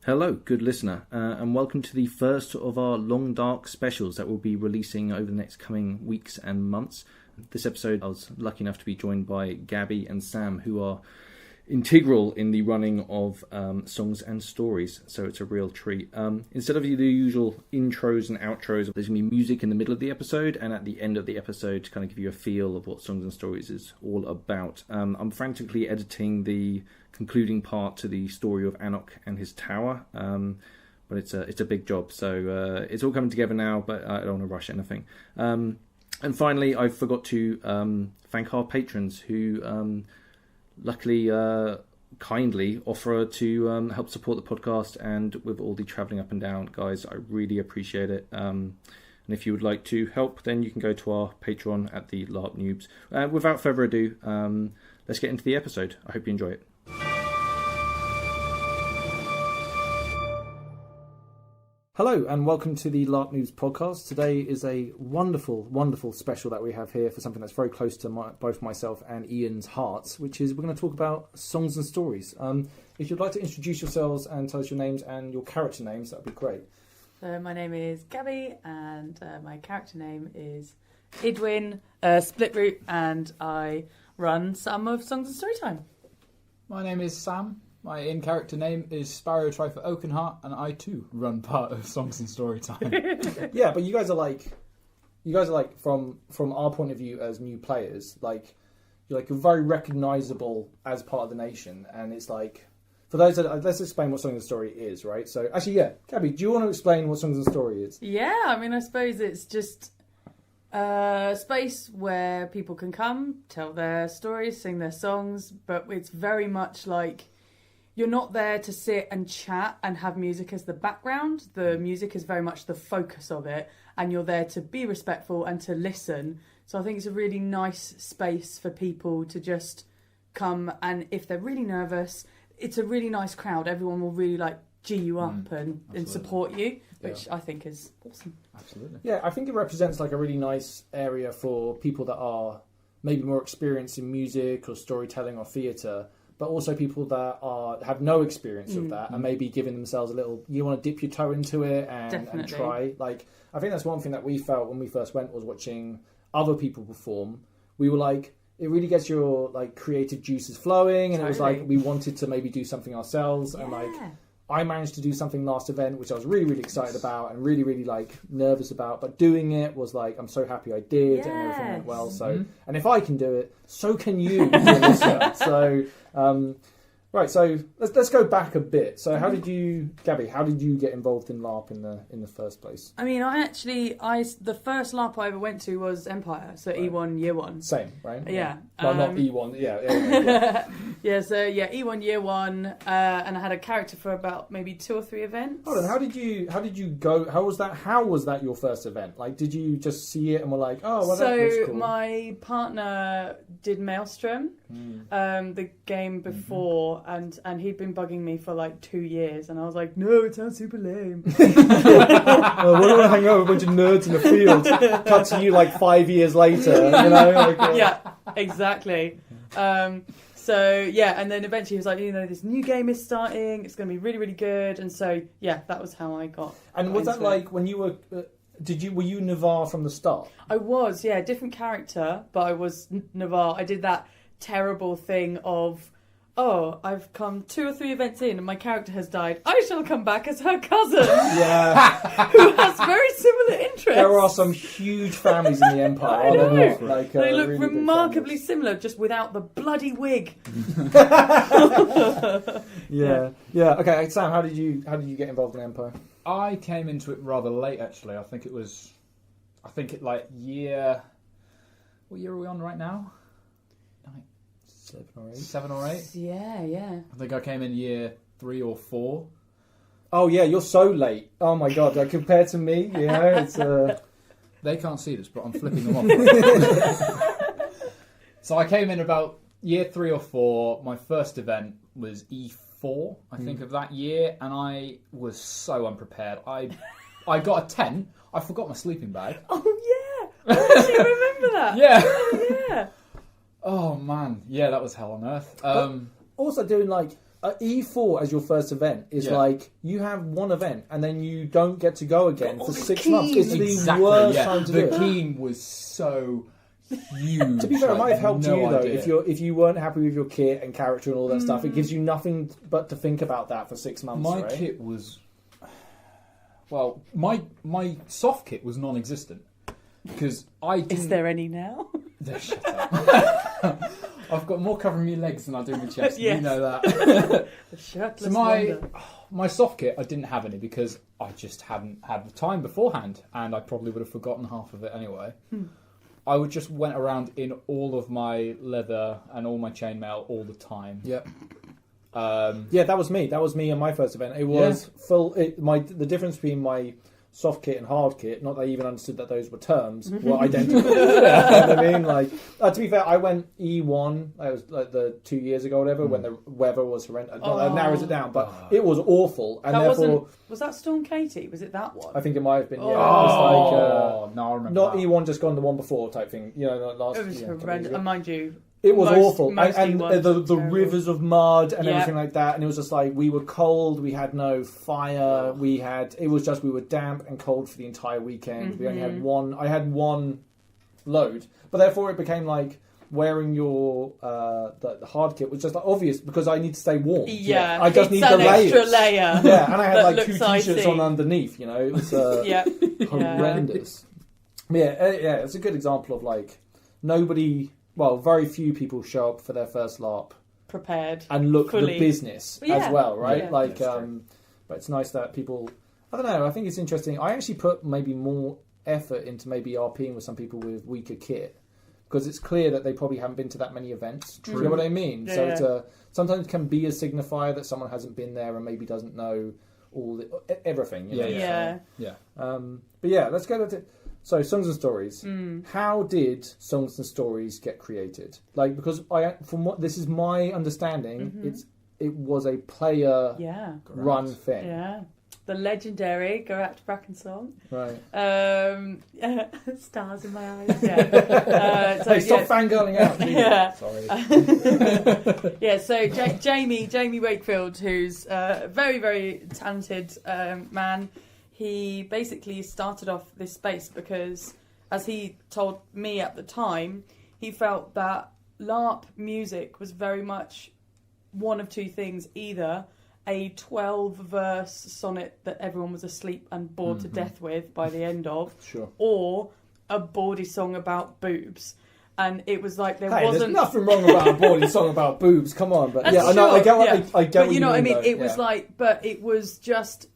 Hello, good listener, and welcome to the first of our Long Dark specials that we'll be releasing over the next coming weeks and months. This episode, I was lucky enough to be joined by Gabi and Sam, who are integral in the running of songs and stories, so it's a real treat. Instead of the usual intros and outros, there's going to be music in the middle of the episode and at the end of the episode to kind of give you a feel of what Songs and Stories is all about. I'm frantically editing the concluding part to the story of Anok and his tower, but it's a big job, so it's all coming together now, but I don't want to rush anything. And finally, I forgot to thank our patrons who luckily kindly offer to help support the podcast, and with all the travelling up and down, guys, I really appreciate it. And if you would like to help, then you can go to our Patreon at the LARP Noobs. Without further ado, let's get into the episode. I hope you enjoy it. Hello and welcome to the LARP Noobs podcast. Today is a wonderful, wonderful special that we have here for something that's very close to both myself and Ian's hearts, which is we're going to talk about songs and stories. If you'd like to introduce yourselves and tell us your names and your character names, that would be great. So my name is Gabi and my character name is Idwin, Split Root, and I run some of Songs and Storytime. My name is Sam. My in-character name is Sparrow Try for Oakenheart, and I too run part of Songs and Storytime. Yeah, but you guys are like from our point of view as new players, you're very recognisable as part of the nation, and it's like, for those that, let's explain what Songs and Story is, right? So actually, yeah, Gabi, do you want to explain what Songs and Story is? Yeah, I mean, I suppose it's just a space where people can come, tell their stories, sing their songs, but it's very much like, you're not there to sit and chat and have music as the background. The music is very much the focus of it, and you're there to be respectful and to listen. So I think it's a really nice space for people to just come, and if they're really nervous, it's a really nice crowd. Everyone will really G you up and support you, which I think is awesome. Absolutely. Yeah, I think it represents a really nice area for people that are maybe more experienced in music or storytelling or theatre, but also people that have no experience of that and maybe giving themselves a little, you want to dip your toe into it and try. I think that's one thing that we felt when we first went, was watching other people perform. We were it really gets your creative juices flowing, and It was we wanted to maybe do something ourselves. Yeah. And I managed to do something last event, which I was really, really excited about and really, really nervous about. But doing it was I'm so happy I did, and everything went well. So, and if I can do it, so can you. So, right. So let's go back a bit. So, how did you, Gabi? How did you get involved in LARP in the first place? I mean, the first LARP I ever went to was Empire, so right. E1 Year 1. Same, right? Yeah. Well, not E1. Yeah. Yeah. So E1 Year 1, and I had a character for about maybe 2 or 3 events. Hold on. How did you go? How was that your first event? Did you just see it and were oh, well, that was cool? So my partner did Maelstrom, the game before. And he'd been bugging me for 2 years, and I was no, it sounds super lame. Why do I hang out with a bunch of nerds in the field? Cut to you 5 years later, Yeah, exactly. So yeah, and then eventually he was this new game is starting, it's going to be really, really good, and so yeah, that was how I got. And was that when you were? Were you Navarre from the start? I was, yeah, different character, but I was Navarre. I did that terrible thing of, I've come 2 or 3 events in and my character has died. I shall come back as her cousin. Yeah. Who has very similar interests. There are some huge families in the Empire. I know. They look really remarkably similar, just without the bloody wig. Yeah. Okay, Sam, how did you get involved in Empire? I came into it rather late, actually. I think year... What year are we on right now? 7 or 8? Yeah. I think I came in year 3 or 4. Oh yeah, you're so late. Oh my god, compared to me, it's They can't see this, but I'm flipping them off. So I came in about year 3 or 4. My first event was E4, I think, of that year, and I was so unprepared. I got a tent. I forgot my sleeping bag. Oh yeah, I actually remember that. Yeah. Oh yeah. Oh man, yeah, that was hell on earth. Also doing E4 as your first event is like you have one event and then you don't get to go again for 6 months. It's the worst time to do it. The Keen was so huge. To be fair, it might have helped you though. idea. If you weren't happy with your kit and character and all that stuff, it gives you nothing but to think about that for 6 months. My kit was my soft kit was non-existent because I didn't. Is there any now? Shut up. I've got more covering my legs than I do my chest. Yes. You know that. The shirtless So my wonder. soft kit, I didn't have any because I just hadn't had the time beforehand, and I probably would have forgotten half of it anyway. I would just went around in all of my leather and all my chainmail all the time. Yep. That was me. That was me in my first event. It was full. The difference between my soft kit and hard kit, not that I even understood that those were terms, were identical. You know what I mean? Like, to be fair, I went E1. That was like the 2 years ago, or whatever, when the weather was horrendous. That narrows it down, but it was awful, and therefore, was that Storm Katie? Was it that one? I think it might have been. Yeah, Oh. it was like No, I remember not that. E1 just gone the one before type thing. You know, like last. It was couple of horrendous. years ago. Mind you, It was most awful, and E1s the were terrible. rivers of mud and Yeah. everything like that, and it was just like we were cold, we had no fire, we were damp and cold for the entire weekend. We only had one. I had one load, but therefore it became like wearing your the hard kit was just like obvious because I need to stay warm. Yeah, I just it's need an the layers. extra layer. Yeah, and I had that like 2 looks t-shirts icy. on underneath. You know, it was horrendous. Yeah, it's a good example of like nobody. Well, very few people show up for their first LARP Prepared. and look fully. the business Yeah. as well, right? Yeah, like, that's true. but it's nice that people. I don't know. I think it's interesting. I actually put maybe more effort into maybe RPing with some people with weaker kit because it's clear that they probably haven't been to that many events. Do you know what I mean? Yeah, So yeah. it's sometimes it can be a signifier that someone hasn't been there and maybe doesn't know everything. You know? Yeah. But yeah, let's go to. So, songs and stories. How did songs and stories get created? Like, because from what this is my understanding, it was a player run thing. Yeah. The legendary Go Out to Bracken song. Right. Stars in my eyes. Yeah. Hey, stop fangirling out. please. Yeah. Sorry. Yeah, so Jamie Wakefield, who's a very, very talented man, he basically started off this space because, as he told me at the time, he felt that LARP music was very much one of two things: either a 12-verse sonnet that everyone was asleep and bored to death with by the end of, Sure. or a bawdy song about boobs. And it was like there Hey, wasn't there's nothing wrong about a boring song about boobs. Come on, but That's yeah, I know. I sure, get what yeah. I get. But what you know what I mean? though. It was Yeah. like, but it was just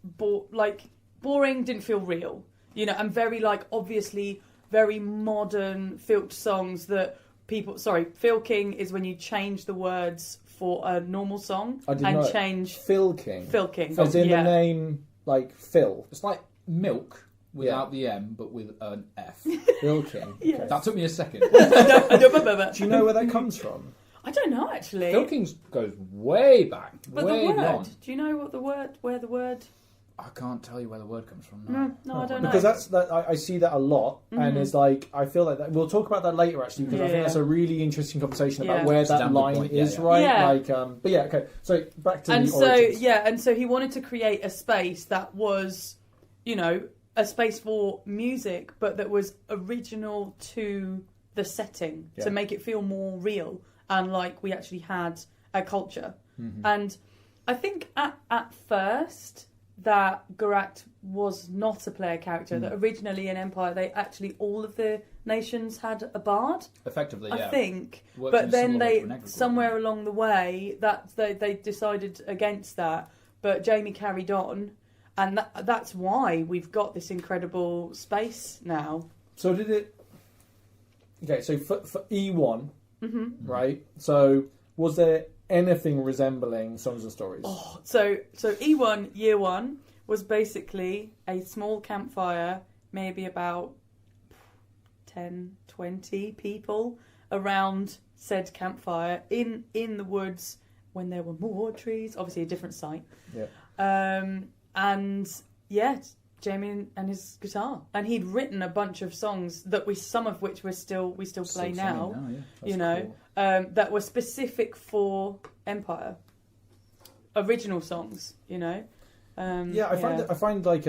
boring. Didn't feel real, you know. And very like obviously very modern filked songs that people. Sorry, filking is when you change the words for a normal song I did and know. change Filking. filking. As in yeah. the name, like Phil. It's like milk without the M, but with an F. Filking. Yeah. Okay. That took me a second. Do you know where that comes from? I don't know actually. Filking goes way back, But way the word. beyond. Do you know what the word? Where the word? I can't tell you where the word comes from. No, I don't know. Because I see that a lot, and it's like I feel like that. We'll talk about that later, actually, because I think Yeah. that's a really interesting conversation about Yeah. where It's a that damn good line point. is, Yeah. right? Yeah. Like, but yeah, okay. So back to And the so origins. and so he wanted to create a space that was, you know, a space for music, but that was original to the setting Yeah. to make it feel more real and like we actually had a culture. And I think at first that Garat was not a player character. That originally in Empire, they actually all of the nations had a bard. Effectively, yeah. I think, Worked but in a then similar way they to an egg somewhere along the way that they decided against that. But Jamie carried on, and that's why we've got this incredible space now. So did it? Okay, so for E1, right? So was there anything resembling Songs and Stories? Oh, so E1 year one was basically a small campfire, maybe about 10, 20 people around said campfire in the woods when there were more trees. Obviously, a different site. Yeah. And yeah, Jamie and his guitar, and he'd written a bunch of songs that some of which we still play now. Yeah. You know, that were specific for Empire. original songs, you know. I find like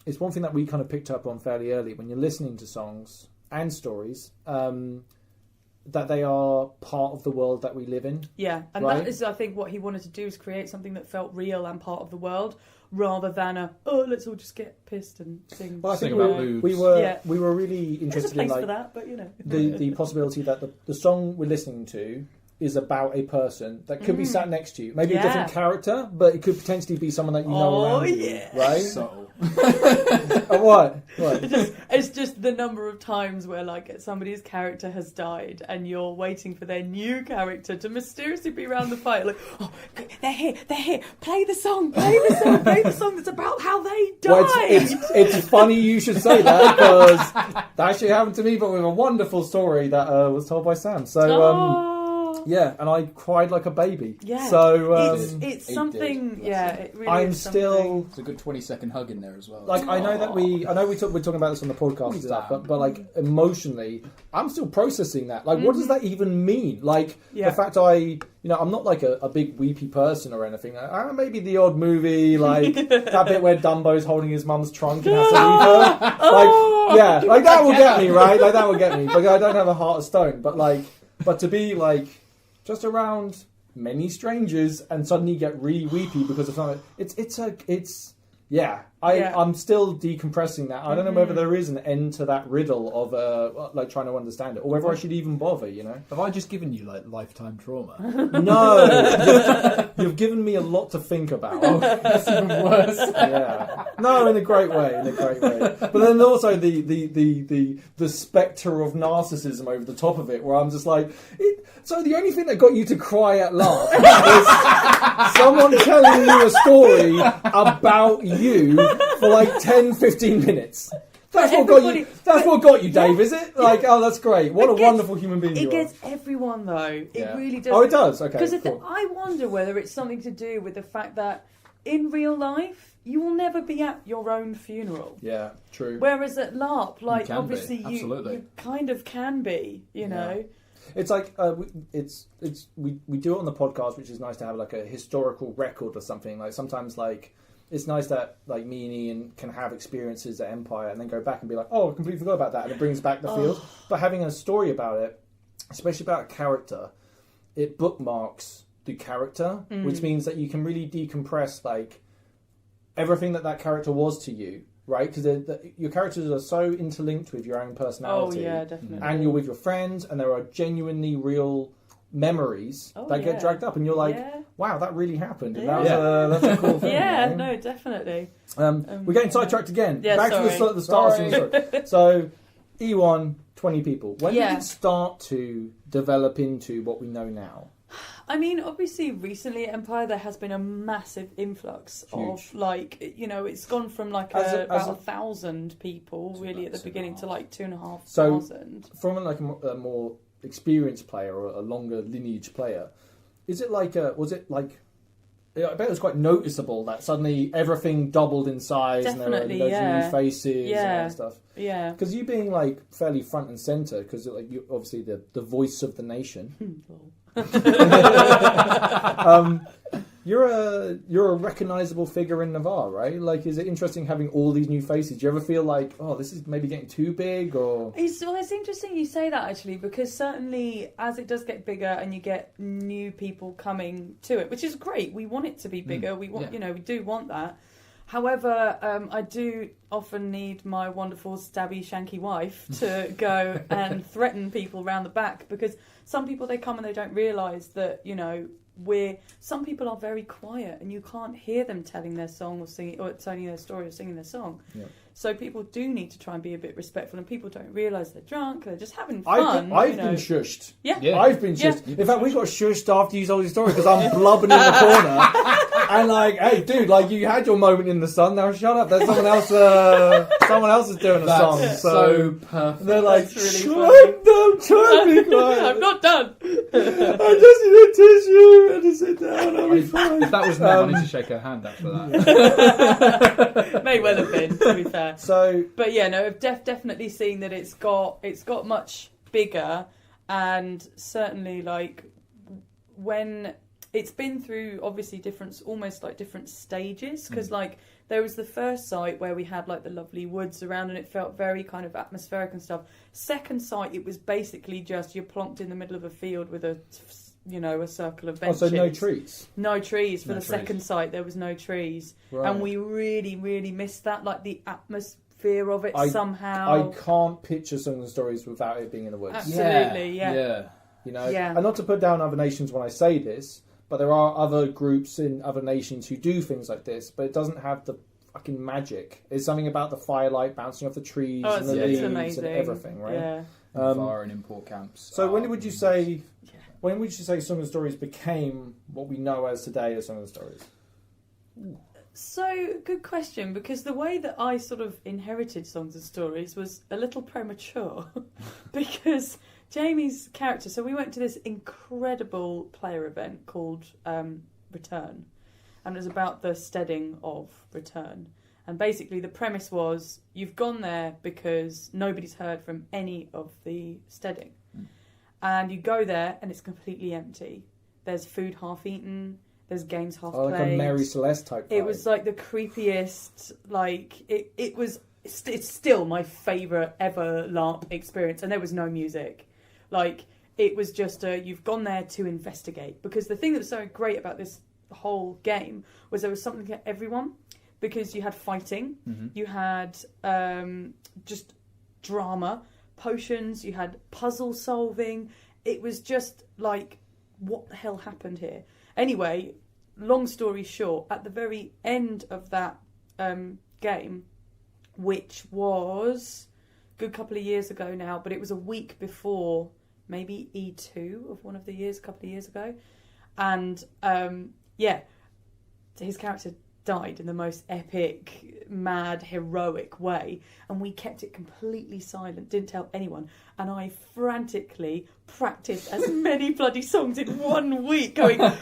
it's one thing that we kind of picked up on fairly early when you're listening to songs and stories, that they are part of the world that we live in. Yeah, and right? that is, I think, what he wanted to do is create something that felt real and part of the world, rather than let's all just get pissed and sing. Well, I think about we were really There's interested a place in like for that, but you know, the possibility that the song we're listening to is about a person that could be sat next to you, maybe a different character, but it could potentially be someone that you know around you, right? So What? It's just the number of times where like somebody's character has died and you're waiting for their new character to mysteriously be around the fire, like, oh, they're here, play the song that's about how they died. Well, it's funny you should say that, because that actually happened to me, but with a wonderful story that was told by Sam. So yeah, and I cried like a baby. Yeah, so it's something. Yeah, it really I'm is still. something. it's a good 20-second hug in there as well. Like I know we're talking about this on the podcast and stuff, but like emotionally, I'm still processing that. Like, what does that even mean? Like the fact I'm not like a big weepy person or anything. Maybe the odd movie, like that bit where Dumbo's holding his mum's trunk and has to leave her. Like that will get me, right? Like that will get me. But I don't have a heart of stone. But to be like just around many strangers and suddenly get really weepy because of something, I'm still decompressing that. I don't know whether there is an end to that riddle of like trying to understand it, or whether I should even bother. You know, have I just given you like lifetime trauma? No, you've given me a lot to think about. Oh, that's even worse. Yeah, no, in a great way. But then also the spectre of narcissism over the top of it, where I'm just like, so the only thing that got you to cry at last is someone telling you a story about you for like 10-15 minutes. That's what got you, Dave, is it? Like, oh, that's great. What a wonderful human being you are. It gets everyone, though. It really does. Oh, it does? Okay, Because cool. I wonder whether it's something to do with the fact that in real life, you will never be at your own funeral. Yeah, true. Whereas at LARP, like, obviously you kind of can be, you know. It's like we do it on the podcast, which is nice to have like a historical record or something. Like sometimes like it's nice that like me and Ian can have experiences at Empire and then go back and be like, oh, I completely forgot about that, and it brings back the feels. But having a story about it, especially about a character, it bookmarks the character, which means that you can really decompress like everything that character was to you. Right, because your characters are so interlinked with your own personality. Oh yeah, definitely. And you're with your friends, and there are genuinely real memories that get dragged up, and you're like, "Wow, that really happened." And that's a cool thing. Yeah, you know? no, definitely. We're getting sidetracked again. Yeah, Back to the start of the story. So, E1, 20 people. When did it start to develop into what we know now? I mean, obviously, recently at Empire there has been a massive influx of, like, you know, it's gone from like about 1,000 people really at the beginning to like 2,500. So, from like a more experienced player or a longer lineage player, is it like was it like? I bet it was quite noticeable that suddenly everything doubled in size. Definitely, and there were new faces and stuff. Yeah, because you being like fairly front and center, because like you obviously the voice of the nation. You're a recognizable figure in Navarre, right? Like, is it interesting having all these new faces? Do you ever feel like, oh, this is maybe getting too big, or? It's interesting you say that, actually, because certainly as it does get bigger and you get new people coming to it, which is great. We want it to be bigger. We want, we do want that. However, I do often need my wonderful stabby shanky wife to go and threaten people round the back, because some people, they come and they don't realise that, you know, some people are very quiet and you can't hear them telling their song or singing or telling their story or singing their song. Yeah. So people do need to try and be a bit respectful, and people don't realise they're drunk, they're just having fun. I've been shushed. Yeah. I've been shushed. In fact, we got shushed after you told your story because I'm blubbing in the corner. And like, hey, dude, like you had your moment in the sun. Now shut up. There's someone else. Someone else is doing a song. So perfect. They're like, really don't try to be quiet. I'm not done. I just need a tissue and to sit down. I'll be fine. If that was me, I wanted to shake her hand after that. May well have been, to be fair. So, but yeah, no, I've definitely seen that it's got much bigger, and certainly like when it's been through obviously almost like different stages, because like there was the first site where we had like the lovely woods around and it felt very kind of atmospheric and stuff. Second site, it was basically just you're plonked in the middle of a field with a circle of benches. Oh, so no trees? No trees. For the second site, there was no trees. Right. And we really, really missed that, like the atmosphere of it somehow. I can't picture Songs and Stories without it being in the woods. Absolutely, yeah. You know, and not to put down other nations when I say this, but there are other groups in other nations who do things like this, but it doesn't have the fucking magic. There's something about the firelight bouncing off the trees and the leaves and everything, right? Yeah. Fire and import camps. So when would you say Songs and Stories became what we know as today as Songs and Stories? So, good question, because the way that I sort of inherited Songs and Stories was a little premature. Because Jamie's character, so we went to this incredible player event called Return, and it was about the steading of Return. And basically the premise was, you've gone there because nobody's heard from any of the steading. And you go there and it's completely empty. There's food half eaten, there's games half played. Like a Mary Celeste type vibe. It was like the creepiest, like, it's still my favourite ever LARP experience, and there was no music. Like, it was just you've gone there to investigate. Because the thing that was so great about this whole game was there was something for everyone. Because you had fighting, you had just drama, potions, you had puzzle solving. It was just like, what the hell happened here? Anyway, long story short, at the very end of that game, which was a good couple of years ago now, but it was a week before maybe E2 of one of the years, a couple of years ago. And his character died in the most epic, mad, heroic way, and we kept it completely silent, didn't tell anyone, and I frantically practiced as many bloody songs in 1 week, going fuck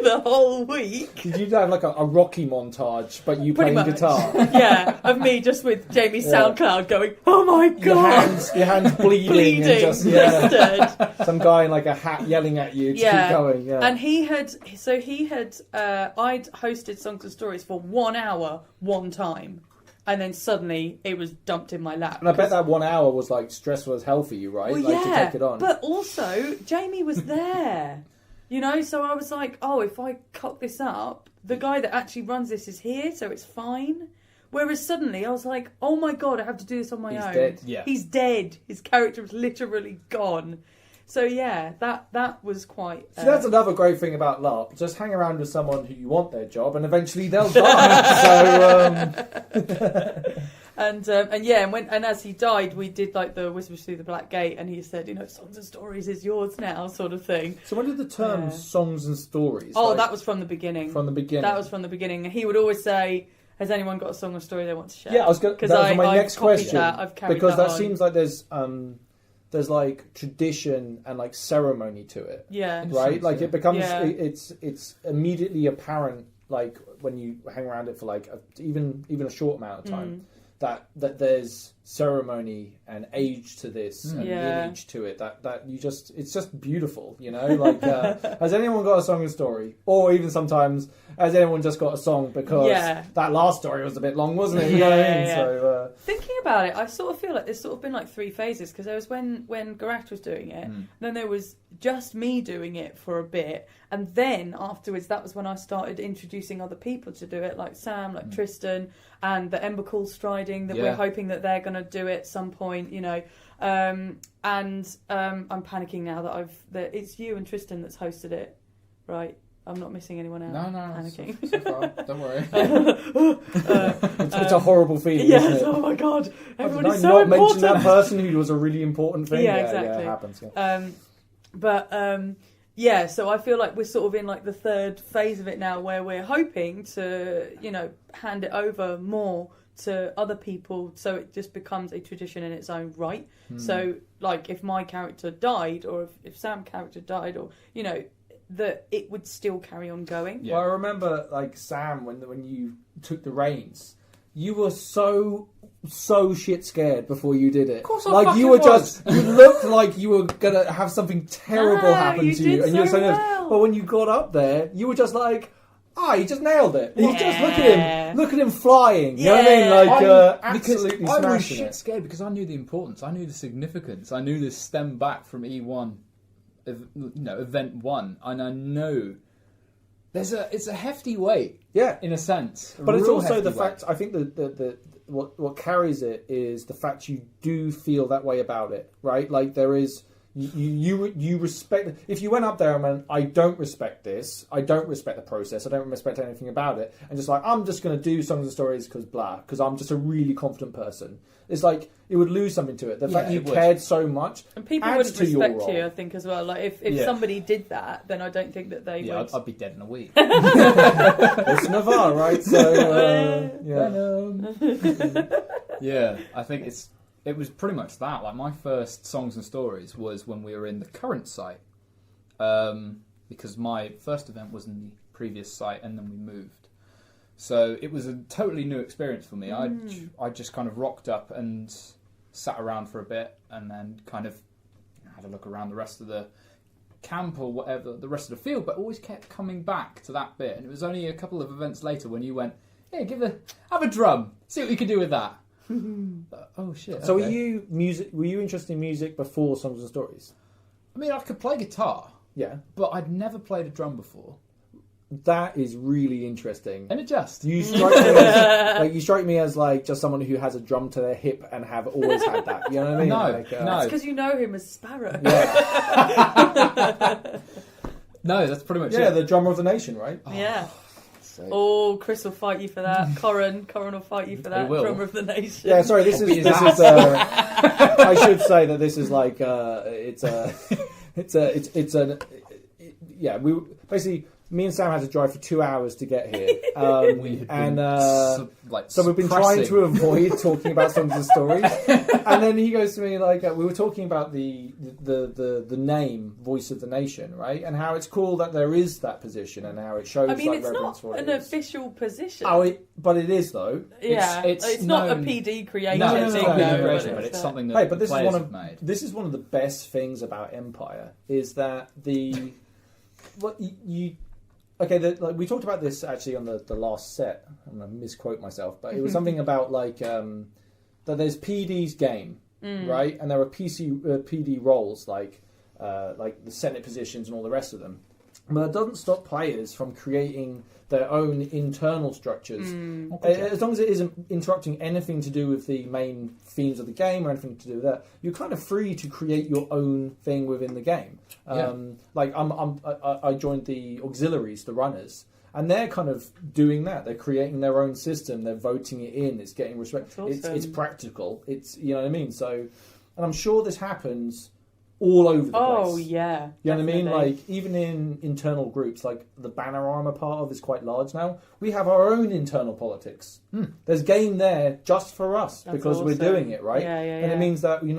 the whole week. Did you have like a Rocky montage, but you Pretty playing much. guitar? Yeah, of me just with Jamie's SoundCloud going, oh my god, Your hands bleeding and just bastard. some guy in like a hat yelling at you to keep going. Yeah. And I'd hosted Songs and Stories for 1 hour one time, and then suddenly it was dumped in my lap. And I bet that 1 hour was like stressful as hell for you, right? Well, like to take it on. But also Jamie was there. You know, so I was like, oh, if I cock this up, the guy that actually runs this is here, so it's fine. Whereas suddenly I was like, oh my god, I have to do this on my own. He's dead. Yeah. He's dead. His character is literally gone. So yeah, that was quite... So that's another great thing about LARP. Just hang around with someone who you want their job, and eventually they'll die. And as he died, we did like the Whispers Through the Black Gate, and he said, Songs and Stories is yours now, sort of thing. So when did the term Songs and Stories? Oh, that was from the beginning. From the beginning. That was from the beginning. He would always say, has anyone got a song or story they want to share? Yeah, that was my next question. I've carried because that on. seems like there's like tradition and like ceremony to it. Yeah. Right? Like it becomes, Yeah. it's immediately apparent, like when you hang around it for like even a short amount of time, that there's ceremony and age to this and lineage to it. That you just, it's just beautiful, Like, has anyone got a song and story? Or even sometimes, has anyone just got a song because that last story was a bit long, wasn't it? You know what I mean? So, thinking about it, I sort of feel like there's sort of been like three phases, because there was when Garat was doing it, then there was just me doing it for a bit, and then afterwards that was when I started introducing other people to do it, like Sam, like Tristan, and the Embercool Striding that we're hoping that they're going to do it at some point, I'm panicking now that it's you and Tristan that's hosted it, right? I'm not missing anyone out. No, panicking. So far. Don't worry. it's a horrible feeling, isn't it? Oh my god, everyone Did is I so not important. mention that person who was a really important thing? Yeah, exactly. Yeah, it happens. So I feel like we're sort of in like the third phase of it now, where we're hoping to, hand it over more to other people, so it just becomes a tradition in its own right. So, like, if my character died, or if Sam's character died, or that it would still carry on going. Well, I remember like Sam when you took the reins. you were so shit scared before you did it. Of course I like you fucking were was. you looked like you were gonna have something terrible No, happen you to you, did and you were so so nervous. well. But when you got up there, you were just like, he just nailed it. He's just Yeah. look at him flying. You know what I mean? Yeah. Like Because absolutely I was smashing shit it. scared because I knew the importance, I knew the significance, I knew this stem back from E1, event 1, and I know it's a hefty weight, Yeah, in a sense. but it's real also hefty the fact. I think the what carries it is the fact you do feel that way about it, right? Like there is. You respect. If you went up there and went, I don't respect this, I don't respect the process, I don't respect anything about it, and just like, I'm just going to do songs and stories because I'm just a really confident person. It's like it would lose something to it. The fact that you it would. cared so much And people adds wouldn't to your respect role. you, I think, as well. Like if Yeah. somebody did that, then I don't think that they would. I'd be dead in a week. It's Navarre, right? So Yeah, I think it was pretty much that. Like my first songs and stories was when we were in the current site, because my first event was in the previous site, and then we moved. So it was a totally new experience for me. I just kind of rocked up and sat around for a bit, and then kind of had a look around the rest of the camp or whatever, the rest of the field, but always kept coming back to that bit. And it was only a couple of events later when you went, "Yeah, have a drum, see what you can do with that." Oh shit! So okay. were you interested in music before Songs and Stories? I mean, I could play guitar, Yeah, but I'd never played a drum before. that is really interesting. And adjust. You strike me as like just someone who has a drum to their hip and have always had that. You know what I mean? No, like, no. It's because you know him as Sparrow. Yeah, No, that's pretty much yeah, it. the drummer of the nation, right? Yeah. So, Oh, Chris will fight you for that. Corin will fight you for that. will. Drummer of the nation. Yeah, sorry. This I'll is. beat his I should say that this is like we basically me and Sam had to drive for 2 hours to get here. we had and been so we've been trying to avoid talking about songs and stories. And then he goes to me like, we were talking about the name Voice of the Nation, right? And how it's cool that there is that position and how it shows I mean, like it's reverence not for what an it is. official position. But it is though. Yeah, it's not a PD creation. No, it's thing, not no, a no, creation, no, but it's a- something that Hey, but the this is players one have made. This is one of the best things about Empire is that we talked about this actually on the last set. I'm going to misquote myself, but it was something about like that there's PD's game, right? And there are PD roles like the Senate positions and all the rest of them. But it doesn't stop players from creating their own internal structures. As long as it isn't interrupting anything to do with the main themes of the game or anything to do with that, you're kind of free to create your own thing within the game. Like I joined the auxiliaries, the runners, and they're kind of doing that. They're creating their own system. They're voting it in. It's getting respect. Awesome. It's practical. It's, you know what I mean. So, and I'm sure this happens all over the place. Oh yeah, You know what I mean? definitely. Like, even in internal groups, like the banner armor part of is quite large now. We have our own internal politics. There's game there just for us That's because we're awesome. doing it, right? Yeah, yeah, And yeah. it means that you're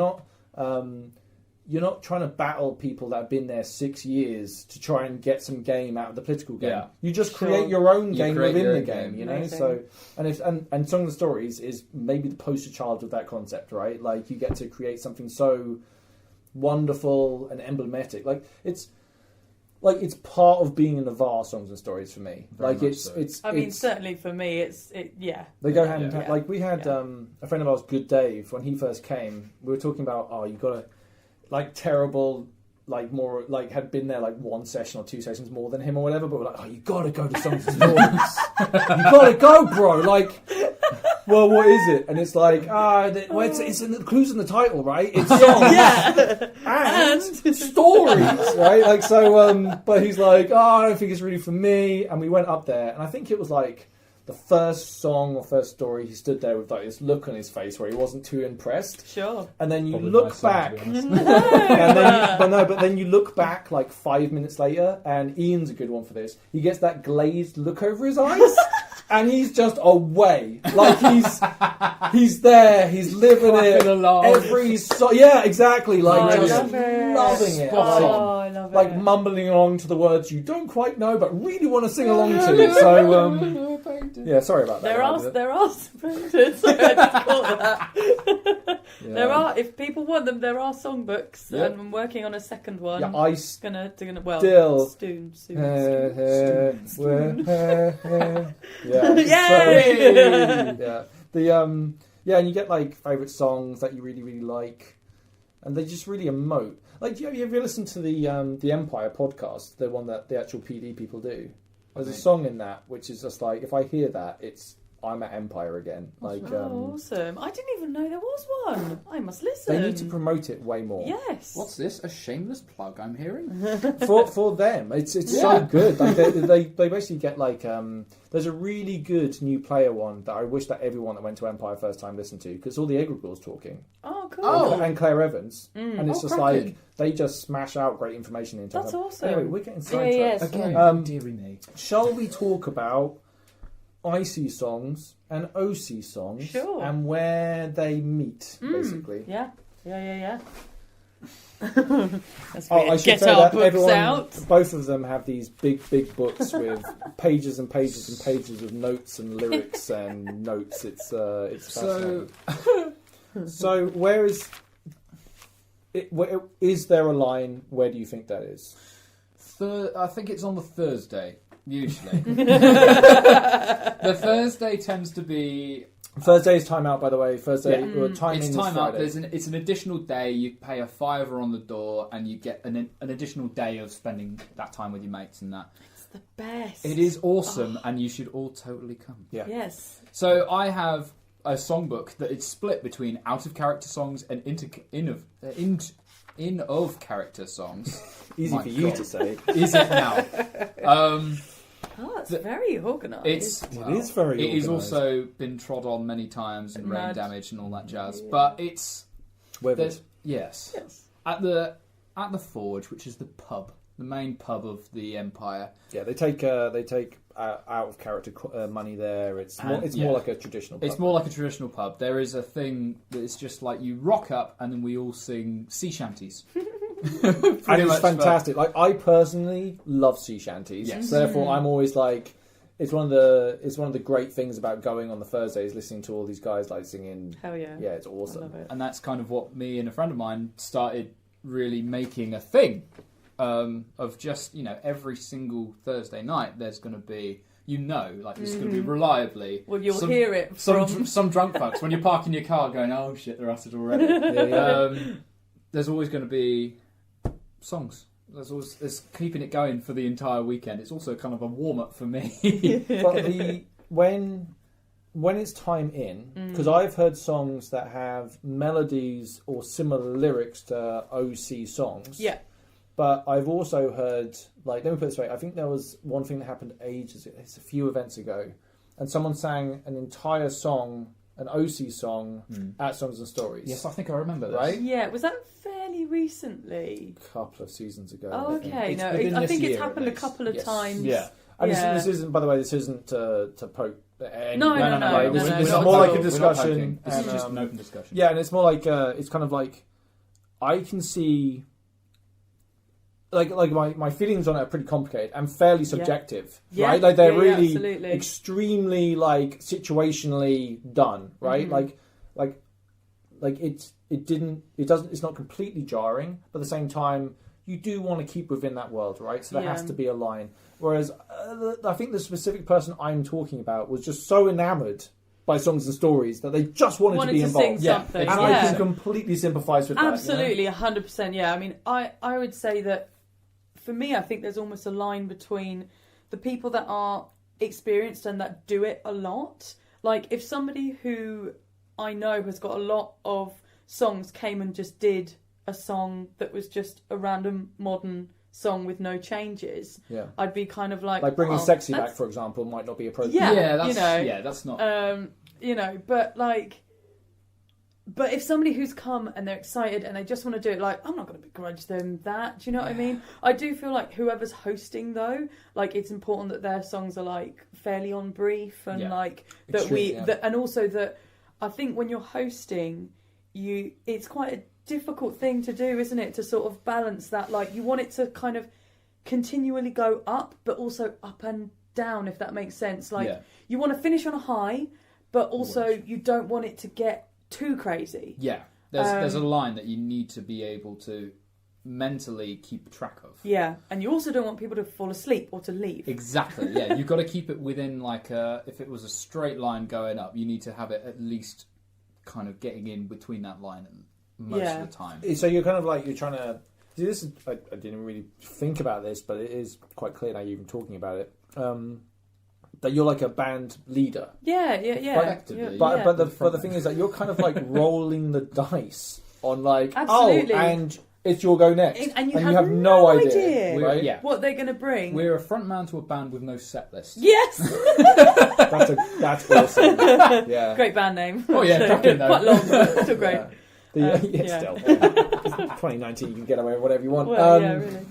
not trying to battle people that have been there 6 years to try and get some game out of the political game. Yeah. You just Sure. create your own You game create within your the own game, game. you know? Amazing. So, and Song of the Stories is maybe the poster child of that concept, right? Like, you get to create something so wonderful and emblematic. Like it's part of being in Navarre Songs and Stories for me. Very Like much it's so. it's I mean, it's, certainly for me, yeah. they go hand in Yeah. hand. Like we had a friend of ours, Good Dave, when he first came. We were talking about you got to like terrible. Like more like had been there like one session or two sessions more than him or whatever, but we're like, you gotta go to Songs and Stories. You gotta go, bro. Like, well, what is it? And it's like, it's in the clues in the title, right? It's songs and stories, right? Like so. But he's like, I don't think it's really for me. And we went up there, and I think it was like the first song or first story. He stood there with like this look on his face where he wasn't too impressed. Sure. And then you Probably look my son, back, to be honest. but then you look back like 5 minutes later, and Ian's a good one for this. He gets that glazed look over his eyes, and he's just away, like he's there, he's living it. Clapping along. Yeah, exactly, like I just love it. loving it, Spot like, Oh, I love like it. mumbling along to the words you don't quite know but really want to sing along to. So Yeah, sorry about that. There are spoons. Sorry, I just caught that. Yeah. There are, if people want them, there are songbooks, Yeah. and I'm working on a second one. Yeah, I Gonna still- soon. Yeah. Yay! Yeah. And you get like favourite songs that you really, really like, and they just really emote. Like, have you ever listened to the Empire podcast, the one that the actual PD people do? There's a song in that which is just like, if I hear that, I'm at Empire again. Like, awesome! I didn't even know there was one. I must listen. they need to promote it way more. Yes. What's this? A shameless plug I'm hearing? for them, it's so good. Like they basically get like there's a really good new player one that I wish that everyone that went to Empire first time listened to, because all the Egregores talking. Oh, cool. Oh. And Claire Evans, and it's just cracking. like they just smash out great information into That's them. awesome. Anyway, we're getting Yeah, sidetracked. yes. Again, dearie me. Shall we talk about IC songs and OC songs Sure. and where they meet, basically? Yeah. Let's I should get say our that books everyone, out. both of them have these big books with pages and pages and pages of notes and lyrics and notes. It's fascinating. So where is it? Is there a line? Where do you think that is? I think it's on the Thursday, usually. The Thursday tends to be... Thursday is time out, by the way. Thursday, time It's in time is out. Friday. It's an additional day. You pay a £5 on the door, and you get an additional day of spending that time with your mates and that. It's the best. It is awesome, and you should all totally come. Yeah. Yes. So I have a songbook that is split between out of character songs and in of character songs. Easy My for you God. to say. Is it now? It's very organised. It is very It has organised. also been trod on many times and rain Mud. damage and all that jazz. Yeah. But it's Weathered. yes. Yes. At the Forge, which is the main pub of the Empire. Yeah, they take out of character money there. It's more like a traditional pub. It's more like a traditional pub. There is a thing that is just like you rock up and then we all sing sea shanties. And it's fantastic. Like, I personally love sea shanties. Yes. So therefore, I'm always like, it's one of the great things about going on the Thursdays, listening to all these guys like singing. Hell yeah. Yeah, it's I awesome. love it. And that's kind of what me and a friend of mine started really making a thing of just, every single Thursday night there's going to be, there's going to be reliably. Well, you'll hear it from... Some drunk fucks when you're parking your car going, oh shit, they're at it already. There's always going to be songs. There's keeping it going for the entire weekend. It's also kind of a warm up for me. But when it's time in, because I've heard songs that have melodies or similar lyrics to OC songs. Yeah. But I've also heard, like, let me put it this way, I think there was one thing that happened it's a few events ago, and someone sang an entire song, an OC song, at Songs and Stories. Yes, I think I remember this. Right? Yeah, was that fairly recently? A couple of seasons ago. Oh, I think. okay. It's No, within I this think it's year, happened at a least. couple of Yes. times. Yeah. And Yeah. this isn't, by the way, this isn't to poke. No, This no, is no, more no. like a We're not discussion. This is and, just an open discussion. Yeah, and it's more like it's kind of like I can see like my feelings on it are pretty complicated and fairly subjective, Yeah. right? Like they're Yeah, really absolutely. extremely like situationally done, right? Like it's not completely jarring, but at the same time you do want to keep within that world, right? So there has to be a line. Whereas I think the specific person I'm talking about was just so enamoured by Songs and Stories that they just wanted to be involved. Sing something. And Yeah. I can completely sympathise with that. Absolutely, 100%. Yeah, I mean, I would say that for me, I think there's almost a line between the people that are experienced and that do it a lot. Like, if somebody who I know has got a lot of songs came and just did a song that was just a random modern song with no changes, Yeah. I'd be kind of like bringing oh, Sexy that's- back, for example, might not be appropriate. Yeah, That's not. But if somebody who's come and they're excited and they just want to do it, like, I'm not going to begrudge them that. Do you know what I mean? I do feel like whoever's hosting, though, like, it's important that their songs are like fairly on brief and like that and also that I think when you're hosting, it's quite a difficult thing to do, isn't it? To sort of balance that, like, you want it to kind of continually go up, but also up and down, if that makes sense. Like you want to finish on a high, but also you don't want it to get too crazy. Yeah, there's a line that you need to be able to mentally keep track of. Yeah, and you also don't want people to fall asleep or to leave. Exactly, yeah. You've got to keep it within, like, if it was a straight line going up, you need to have it at least kind of getting in between that line most of the time. So you're kind of like, you're trying to... See, this is, I didn't really think about this, but it is quite clear now you're even talking about it. That you're like a band leader. Yeah. Effectively. But the thing is that you're kind of like rolling the dice on like, Absolutely. and it's your go next. And you have no idea right? what they're going to bring. We're a front man to a band with no set list. Yes! That's awesome. Yeah. Great band name. Oh yeah, Quite long, but still great. Still. 2019, you can get away with whatever you want. Well, really.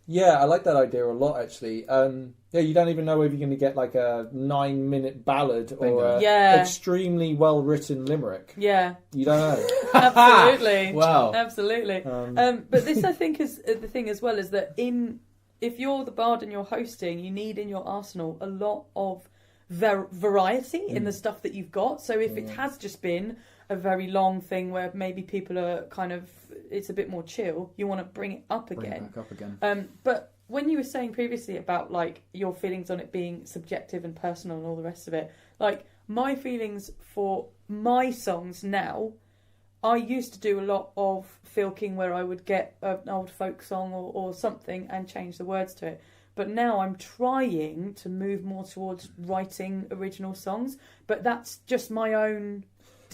Yeah, I like that idea a lot, actually. You don't even know if you're going to get like a 9-minute ballad or an extremely well-written limerick. Yeah. You don't know. Absolutely. Wow. Absolutely. But this, I think, is the thing as well, is that if you're the bard and you're hosting, you need in your arsenal a lot of variety in the stuff that you've got. So if it has just been a very long thing where maybe people are kind of, it's a bit more chill, you want to bring it up again. Bring it back up again. But when you were saying previously about like your feelings on it being subjective and personal and all the rest of it, like my feelings for my songs now, I used to do a lot of filking where I would get an old folk song or something and change the words to it. But now I'm trying to move more towards writing original songs. But that's just my own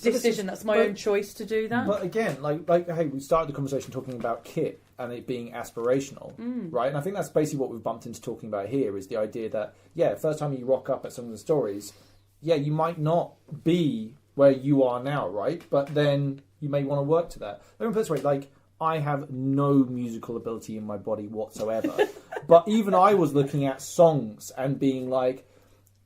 decision. That's my own choice to do that. But again, like, hey, we started the conversation talking about kit and it being aspirational, right? And I think that's basically what we've bumped into talking about here, is the idea that, first time you rock up at some of the stories, you might not be where you are now, right? But then you may want to work to that. Let me put it this way, like, I have no musical ability in my body whatsoever. But even I was looking at songs and being like,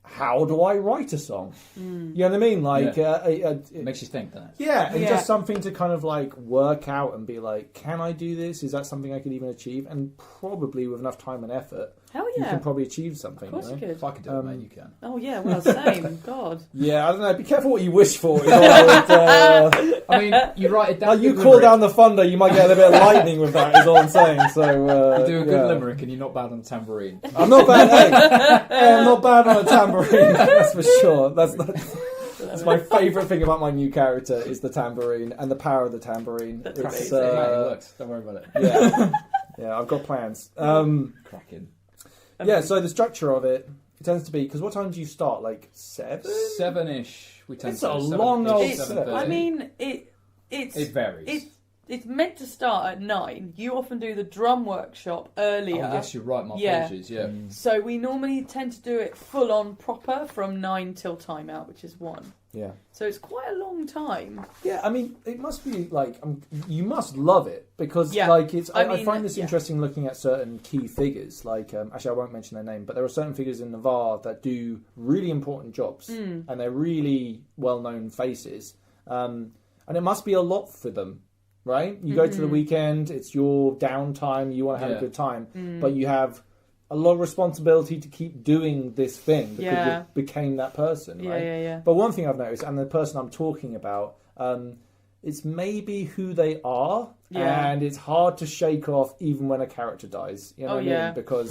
how do I write a song? You know what I mean? Like, it makes you think, doesn't it? Yeah, and just something to kind of like work out and be like, can I do this? Is that something I could even achieve? And probably with enough time and effort, hell you can probably achieve something. Of course you could. If I could do it, mate, you can. Oh yeah, well, same. God. Yeah, I don't know. Be careful what you wish for. I mean, you write it down. Like, you call down the thunder, you might get a bit of lightning with that. Is all I'm saying. So you do a good limerick, and you're not bad on the tambourine. I'm not bad. Hey, I'm not bad on a tambourine. That's for sure. That's my favourite thing about my new character is the tambourine and the power of the tambourine. It works. Don't worry about it. Yeah, I've got plans. Cracking. Yeah, so the structure of it tends to be, because what time do you start? Like 7? 7-ish. We tend It's to a long old set. I mean, it varies. It's meant to start at 9. You often do the drum workshop earlier. Oh, yes, you're right. My apologies. Yeah. So we normally tend to do it full on proper from 9 till time out, which is 1. Yeah. So it's quite a long time. Yeah, I mean, it must be like, you must love it, because like it's. I find this interesting looking at certain key figures. Like, actually, I won't mention their name, but there are certain figures in Navarre that do really important jobs, and they're really well-known faces. And it must be a lot for them, right? You go to the weekend, it's your downtime, you want to have a good time, but you have a lot of responsibility to keep doing this thing because you became that person, right? Yeah. But one thing I've noticed, and the person I'm talking about, it's maybe who they are, and it's hard to shake off even when a character dies. You know what I mean? Because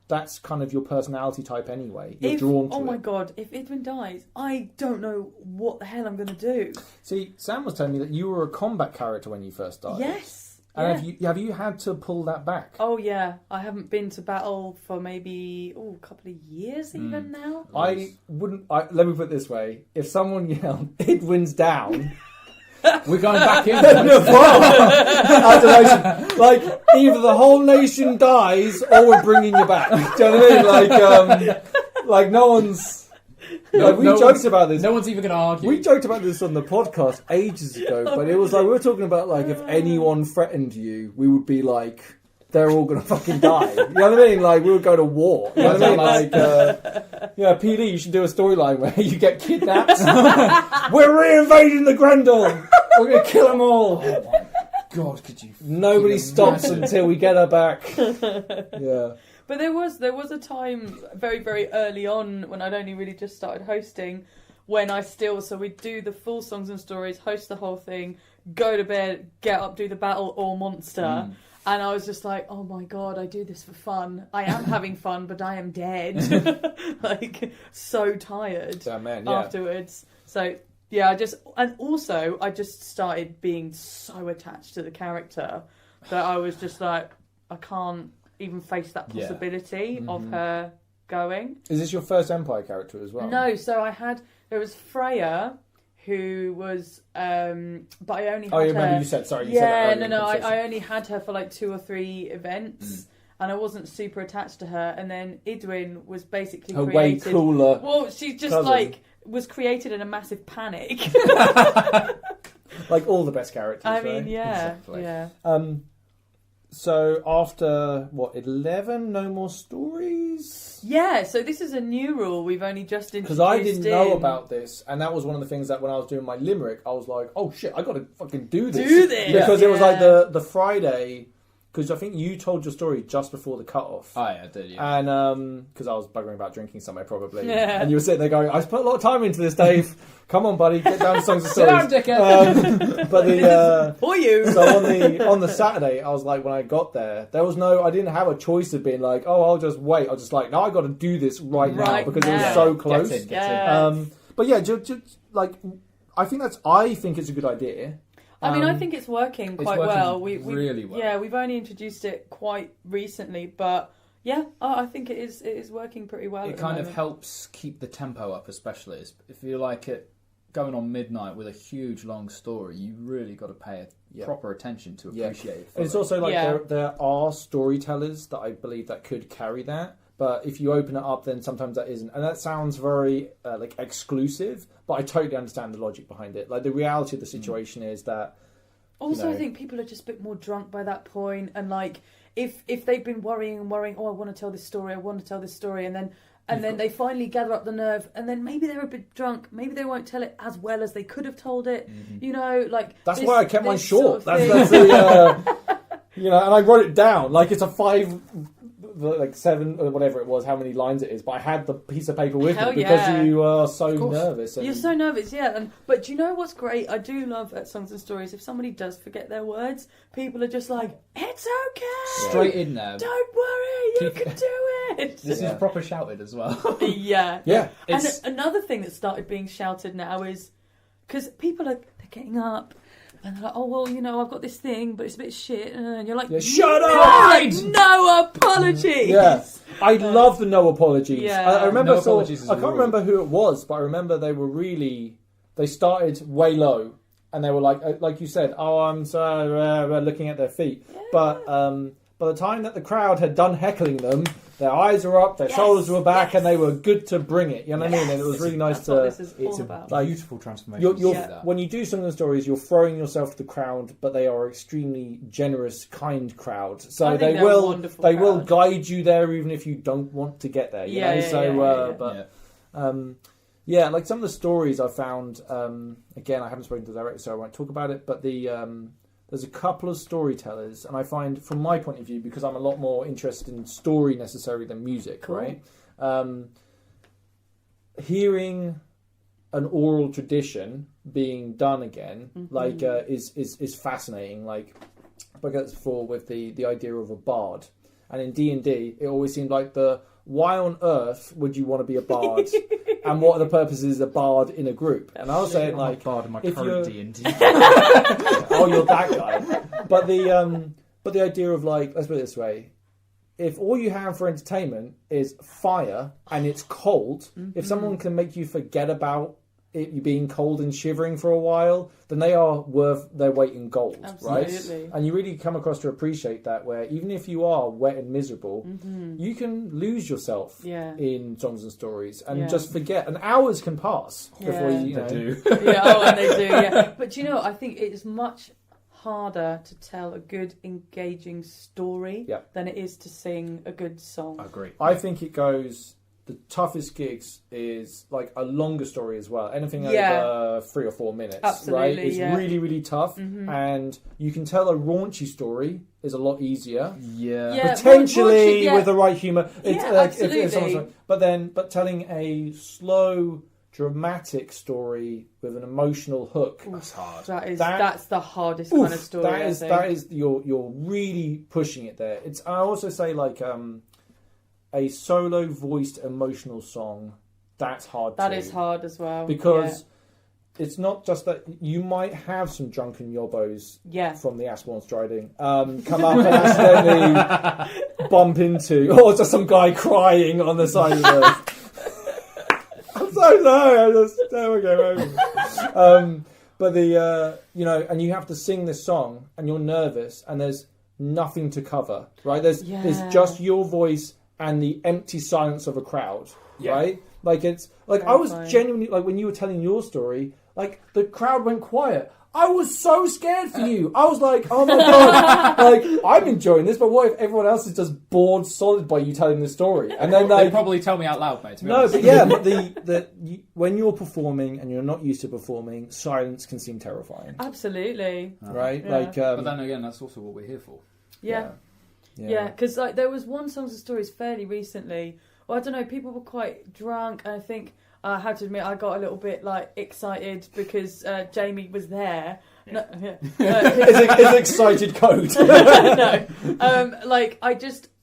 that's kind of your personality type anyway. You're drawn to it. Oh my god, if Edwin dies, I don't know what the hell I'm going to do. See, Sam was telling me that you were a combat character when you first started. Yes. And have you had to pull that back? Oh yeah, I haven't been to battle for maybe a couple of years even now. Let me put it this way: if someone yelled "Edwin's down," we're going back in. Like either the whole nation dies or we're bringing you back. Do you know what I mean? Like no one's. We joked about this. No one's even going to argue. We joked about this on the podcast ages ago, but it was like we were talking about like if anyone threatened you, we would be like, they're all going to fucking die. You know what I mean? Like we would go to war. You know what I mean? Like, PD, you should do a storyline where you get kidnapped. We're reinvading the Grendel. We're going to kill them all. Oh my god, could you? Nobody stops until we get her back. Yeah. But there was a time very, very early on when I'd only really just started hosting, when so we'd do the full songs and stories, host the whole thing, go to bed, get up, do the battle or monster. And I was just like, oh my God, I do this for fun. I am having fun, but I am dead. Like, so tired afterwards. So, yeah, I just started being so attached to the character that I was just like, I can't even face that possibility of her going. Is this your first Empire character as well? No, so there was Freya, who was, but I only had her... Oh, you remember you said, sorry, you said that earlier. I only had her for like 2 or 3 events, and I wasn't super attached to her, and then Idwin was basically created... way cooler. Well, she just cousin. was created in a massive panic. Like all the best characters, I right? mean, yeah, Exactly. yeah. So after, 11? No more stories? Yeah, so this is a new rule we've only just introduced. Because I didn't know about this, and that was one of the things that when I was doing my limerick, I was like, oh shit, I got to fucking do this. Because it was like the Friday, because I think you told your story just before the cut-off. Oh, yeah, I did, yeah. And, because I was buggering about drinking somewhere probably. Yeah. And you were sitting there going, I put a lot of time into this, Dave. Come on, buddy, get down to songs and Sit down, stories. dickhead. But For you! So on the Saturday, I was like, when I got there, I didn't have a choice of being like, oh, I'll just wait. I was just like, no, I got to do this right now because it was so close. Get in. But yeah, just like, I think it's a good idea. I mean, I think it's working quite well. Really well. Yeah, we've only introduced it quite recently, but yeah, I think it is working pretty well. It at the kind of moment. helps keep the tempo up, especially if you like it going on midnight with a huge long story. You really got to pay proper attention to appreciate it. And it's also like there are storytellers that I believe that could carry that. But if you open it up, then sometimes that isn't. And that sounds very like exclusive, but I totally understand the logic behind it. Like the reality of the situation is that... Also, I think people are just a bit more drunk by that point. And like, if they've been worrying, oh, I want to tell this story, and then they finally gather up the nerve, and then maybe they're a bit drunk, maybe they won't tell it as well as they could have told it. You know, like... That's why I kept mine short. Sort of that's the... and I wrote it down. Like, it's a 5... like 7 or whatever it was, how many lines it is, but I had the piece of paper with me because you are so nervous. You're so nervous, yeah. But do you know what's great? I do love at Songs and Stories, if somebody does forget their words, people are just like, it's okay! Straight in there. Don't worry, you can do it! This is proper shouted as well. Yeah. Yeah. And another thing that started being shouted now is, because people they're getting up, and they're like, oh, well, I've got this thing, but it's a bit shit. And you're like, shut up! No apologies! Yeah. I love the no apologies. Yeah. I remember, No apologies is I a can't rule. remember who it was, but I remember they started way low, and they were like you said, oh, I'm so looking at their feet. Yeah. But by the time that the crowd had done heckling them, their eyes were up, their shoulders were back, and they were good to bring it. You know what I mean? And it was really nice That's what this is It's all a about. beautiful transformation. When you do some of the stories, you're throwing yourself to the crowd, but they are extremely generous, kind crowd. So I think they they're a will wonderful will crowd. guide you there, even if you don't want to get there. You know? Like some of the stories I found. Again, I haven't spoken to the director, so I won't talk about it. But there's a couple of storytellers, and I find, from my point of view, because I'm a lot more interested in story necessarily than music, right? Hearing an oral tradition being done again, is fascinating. Like, I guess before with the idea of a bard, and in D&D, it always seemed like why on earth would you want to be a bard? And what are the purposes of a bard in a group? And I was saying, like, bard in my if current you're- D&D. oh, you're that guy. But the idea of, like, let's put it this way: if all you have for entertainment is fire and it's cold, if someone can make you forget about you being cold and shivering for a while, then they are worth their weight in gold, Absolutely. right? And you really come across to appreciate that, where even if you are wet and miserable, you can lose yourself in songs and stories and just forget. And hours can pass before you know. They do. And they do, yeah. But I think it's much harder to tell a good, engaging story than it is to sing a good song. I agree. I think it goes the toughest gigs is like a longer story as well. Anything Yeah. over 3 or 4 minutes, Absolutely, right? It's yeah. really, really tough. And you can tell a raunchy story is a lot easier. Yeah. Potentially raunchy, yeah. with the right humour. Yeah, like absolutely. if someone's, but telling a slow, dramatic story with an emotional hook. That's hard. That's the hardest kind of story. That is you're really pushing it there. I also say like a solo voiced emotional song. That's hard. That is hard as well because it's not just that you might have some drunken yobbos Yeah. from the Ashbourne Striding come up and accidentally bump into, or just some guy crying on the side of the. I'm so sorry. I just there we go. But and you have to sing this song, and you're nervous, and there's nothing to cover, right? There's just your voice and the empty silence of a crowd, right? Like it's like I was genuinely like when you were telling your story, like the crowd went quiet. I was so scared for you. I was like, oh my god, like I'm enjoying this, but what if everyone else is just bored solid by you telling the story? And then they probably tell me out loud, mate. To be honest. But yeah, but when you're performing and you're not used to performing, silence can seem terrifying. Absolutely. Right? Yeah. Like, but then again, that's also what we're here for. Yeah. Because like there was one Songs and Stories fairly recently. Well, I don't know. People were quite drunk, and I think I have to admit I got a little bit like excited because Jamie was there. No, Is excited code? No,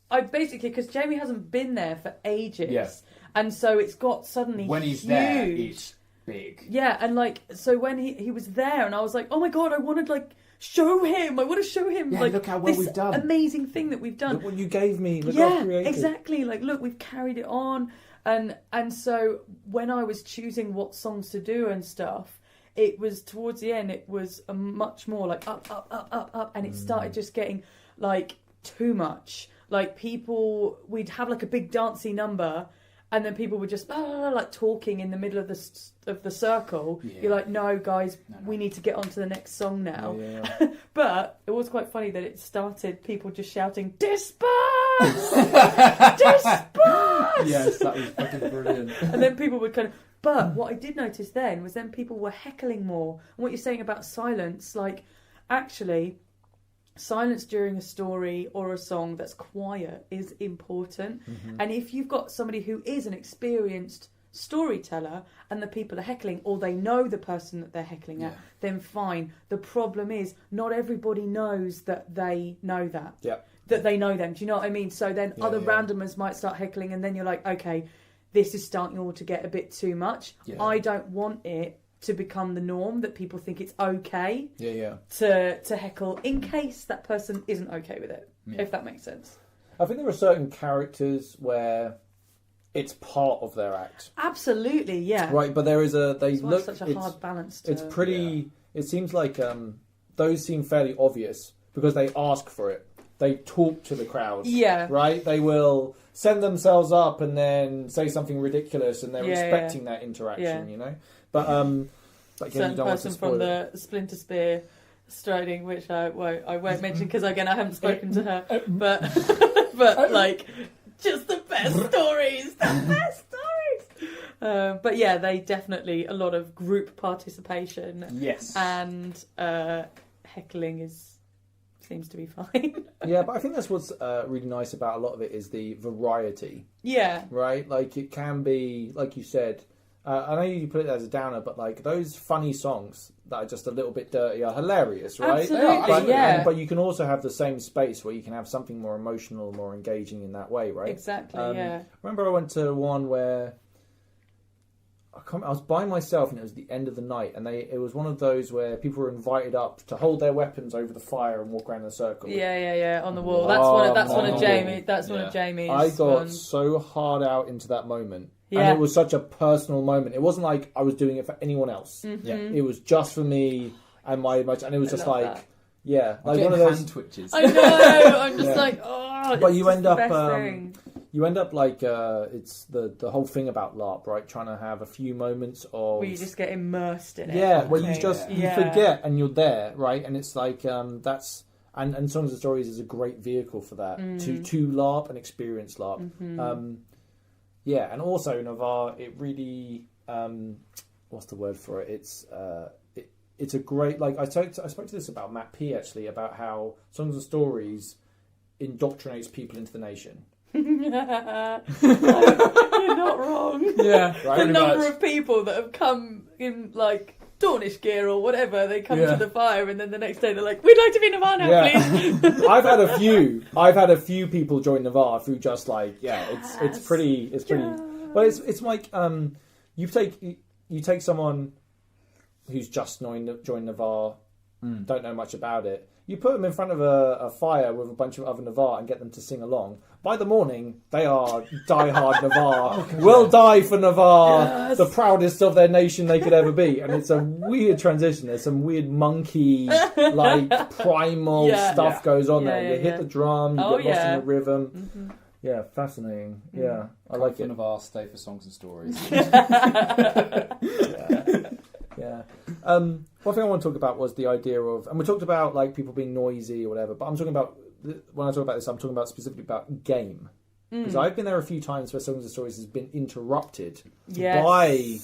I basically because Jamie hasn't been there for ages, and so it's got suddenly when he's huge. there, it's big. Yeah, and like so when he was there, and I was like, oh my god, I wanted like. Show him! I want to show him like look how well this we've done. amazing thing that we've done. Look what you gave me. Look how creative. Exactly. Like, look, we've carried it on, and so when I was choosing what songs to do and stuff, it was towards the end. It was a much more like up, and it started just getting like too much. Like we'd have like a big dancey number. And then people were just like talking in the middle of the circle. Yeah. You're like, no, guys, we need to get on to the next song now. Yeah. But it was quite funny that it started people just shouting, disperse! Disperse! Yes, that was fucking brilliant. And then people would kind of... But what I did notice then was then people were heckling more. And what you're saying about silence, like, actually... Silence during a story or a song that's quiet is important. And if you've got somebody who is an experienced storyteller and the people are heckling, or they know the person that they're heckling at, then fine. The problem is not everybody knows that they know that. Yeah. That they know them. Do you know what I mean? So then other randomers might start heckling, and then you're like, okay, this is starting all to get a bit too much. Yeah. I don't want it to become the norm that people think it's okay to heckle in case that person isn't okay with it, if that makes sense. I think there are certain characters where it's part of their act. Absolutely, yeah. Right, but there is such a hard balance to... It's pretty... It seems like those seem fairly obvious because they ask for it. They talk to the crowd. Yeah. Right? They will send themselves up and then say something ridiculous, and they're expecting that interaction, you know? But again, certain you don't want to person spoil from the Splinter Spear Striding, which I won't mention because again I haven't spoken to her, but like just the best stories, but yeah, they definitely a lot of group participation. Yes, and heckling seems to be fine. Yeah, but I think that's what's really nice about a lot of it is the variety. Yeah. Right, like it can be, like you said. I know you put it as a downer, but like those funny songs that are just a little bit dirty are hilarious, right? Absolutely, but you can also have the same space where you can have something more emotional, more engaging in that way, right? Exactly, yeah. Remember I went to one where I was by myself and it was the end of the night, and it was one of those where people were invited up to hold their weapons over the fire and walk around in a circle. Yeah, on the wall. That's one of Jamie. That's one of Jamie's. I got so hard out into that moment. Yeah. And it was such a personal moment. It wasn't like I was doing it for anyone else. Mm-hmm. Yeah. It was just for me and my and it was just like that. Yeah, like one of those hand twitches. I know. I'm just like, oh. But you end up like it's the whole thing about LARP, right? Trying to have a few moments of where you just get immersed in it. Yeah, where you just you forget and you're there, right? And it's like that's and Songs and Stories is a great vehicle for that to LARP and experience LARP. Mm-hmm. Yeah, and also Navarre, it really what's the word for it? It's a great, like I spoke to this about Matt P actually, about how Songs and Stories indoctrinates people into the nation. You're not wrong. Yeah, The number of people that have come in like Dornish gear or whatever, they come to the fire and then the next day they're like, we'd like to be Navarre now, please. I've had a few people join Navarre through just like, it's pretty well, it's like you take someone who's just joined Navarre, don't know much about it, you put them in front of a fire with a bunch of other Navarre and get them to sing along. By the morning, they are die-hard Navarre. Will die for Navarre, the proudest of their nation they could ever be. And it's a weird transition. There's some weird monkey, like primal stuff goes on there. You hit the drum, you get lost in the rhythm. Mm-hmm. Yeah, fascinating. Yeah, I like it. Navarre, stay for Songs and Stories. Yeah. One thing I want to talk about was the idea of, and we talked about like people being noisy or whatever, but I'm talking about, when I talk about this, I'm talking about specifically about game. Because I've been there a few times where Songs and Stories has been interrupted by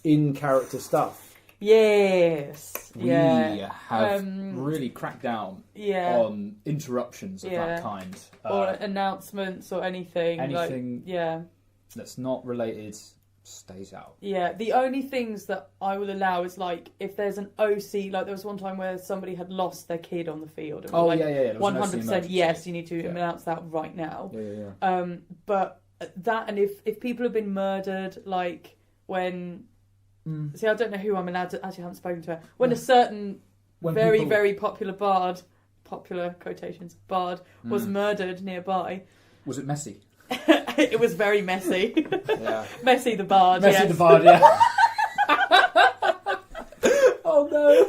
in-character stuff. Yes. We have really cracked down on interruptions of that kind. Or announcements or anything. Anything that's not related stays out. Yeah, the only things that I will allow is like if there's an OC, like there was one time where somebody had lost their kid on the field. And 100% yes, you need to announce that right now. But that, and if people have been murdered, like when see, I don't know who I'm allowed to, actually I haven't spoken to her, when a certain very popular bard, popular quotations, bard was murdered nearby. Was it messy? It was very messy. Messy the bard. Messy the bard, Oh no.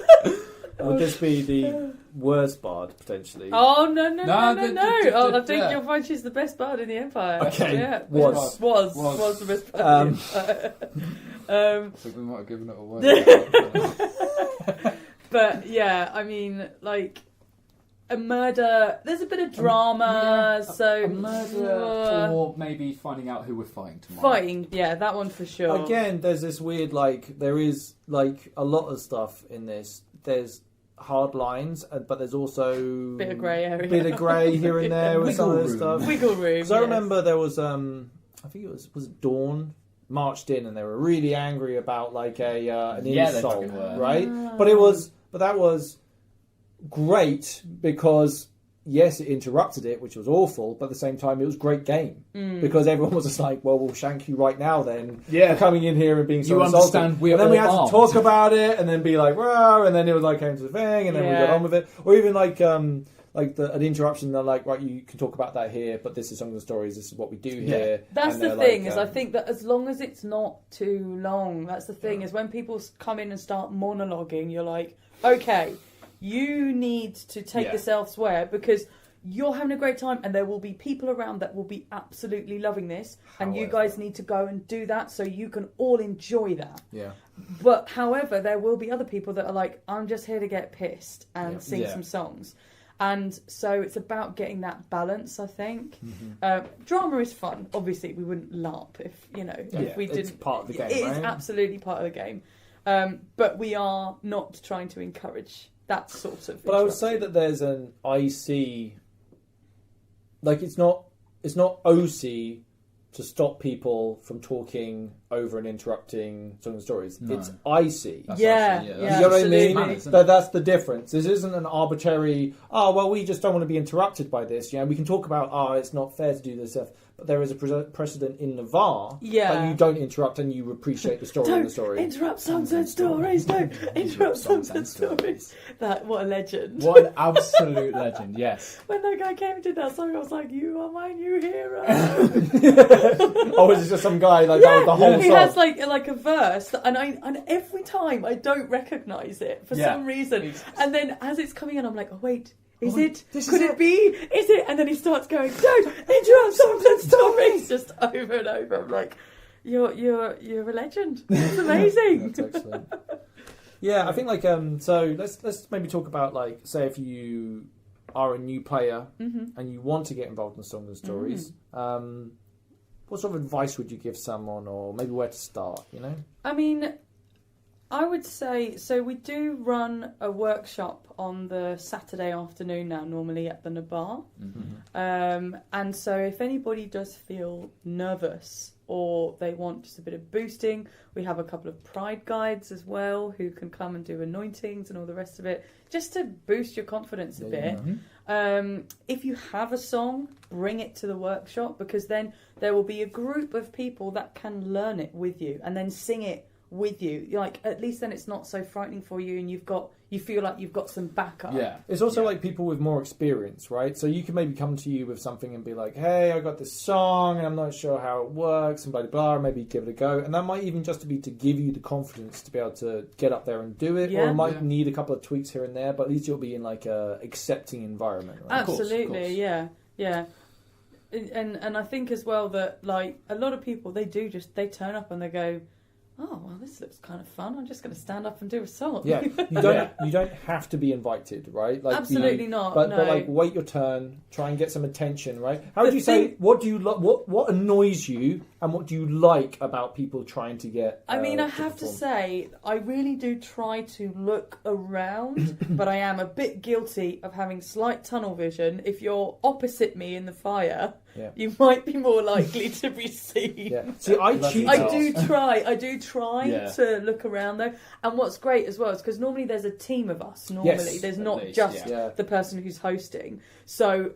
Would this be the worst bard, potentially? Oh, no. Oh, I think you'll find she's the best bard in the Empire. Okay. Yeah. Was the best bard in the Empire. I think we might have given it away. But, yeah, I mean, like, a murder, there's a bit of drama, so... A murder, or maybe finding out who we're fighting tomorrow. Fighting, yeah, that one for sure. Again, there's this weird, like, there is, like, a lot of stuff in this. There's hard lines, but there's also... Bit of grey area. Bit of grey here and there with some of this stuff. Wiggle room, So I remember there was, I think it was Dawn marched in and they were really angry about, like, an insult, right? But that was great because yes, it interrupted it, which was awful, but at the same time it was great game because everyone was just like, well, we'll shank you right now then for coming in here and being so insulted. And then we had to talk about it and then be like, rah, and then it was like came to the thing and then we got on with it. Or even like an interruption, they're like, right, you can talk about that here, but this is Songs and Stories, this is what we do here. That's the thing, is I think that as long as it's not too long, that's the thing, is when people come in and start monologuing, you're like, okay, you need to take this elsewhere because you're having a great time and there will be people around that will be absolutely loving this and you guys need to go and do that so you can all enjoy that. Yeah. But however, there will be other people that are like, I'm just here to get pissed and sing some songs. And so it's about getting that balance, I think. Drama is fun. Obviously, we wouldn't LARP if we didn't. It's part of the game, It is absolutely part of the game. But we are not trying to encourage that sort of. But I would say that there's an IC, like it's not OC to stop people from talking over and interrupting Songs and Stories. No. It's IC. That's you know what I mean? That's the difference. This isn't an arbitrary, we just don't want to be interrupted by this. We can talk about, it's not fair to do this stuff. But there is a precedent in Navarre that you don't interrupt and you appreciate the story and the story. Don't interrupt Songs and Stories. Don't interrupt Songs and Stories. What a legend. What an absolute legend, yes. When that guy came and did that song, I was like, you are my new hero. Or is it just some guy that was the whole song? He has like a verse and every time I don't recognise it for some reason. And then as it's coming in, I'm like, oh wait. Is it? Could it be? Is it? And then he starts going, don't interrupt Songs and Stories, just over and over. I'm like, you're a legend. It's amazing. That's excellent. Yeah, I think like so let's maybe talk about like, say if you are a new player and you want to get involved in Songs and Stories, what sort of advice would you give someone, or maybe where to start? You know, I mean, I would say, so we do run a workshop on the Saturday afternoon now, normally at the Nabar. And so if anybody does feel nervous or they want just a bit of boosting, we have a couple of pride guides as well who can come and do anointings and all the rest of it, just to boost your confidence a bit. If you have a song, bring it to the workshop, because then there will be a group of people that can learn it with you and then sing it with you. Like, at least then it's not so frightening for you, and you feel like you've got some backup. Yeah. it's also like people with more experience, right? So you can maybe come to you with something and be like, hey, I got this song and I'm not sure how it works and blah blah blah, and maybe give it a go. And that might even just be to give you the confidence to be able to get up there and do it. Or it might need a couple of tweaks here and there, but at least you'll be in like a accepting environment, right? Absolutely. Of course. Yeah. And I think as well that, like, a lot of people, they turn up and they go, oh, well, this looks kind of fun. I'm just going to stand up and do a song. Yeah, you don't have to be invited, right? Like, absolutely not. But no. like, wait your turn. Try and get some attention, right? How would you say? What do you what annoys you, and what do you like about people trying to get? I mean, I have to say, I really do try to look around, but I am a bit guilty of having slight tunnel vision. If you're opposite me in the fire, you might be more likely to be seen. Yeah. See, I do try to look around though. And what's great as well is because normally there's a team of us. Normally, there's not just the person who's hosting. So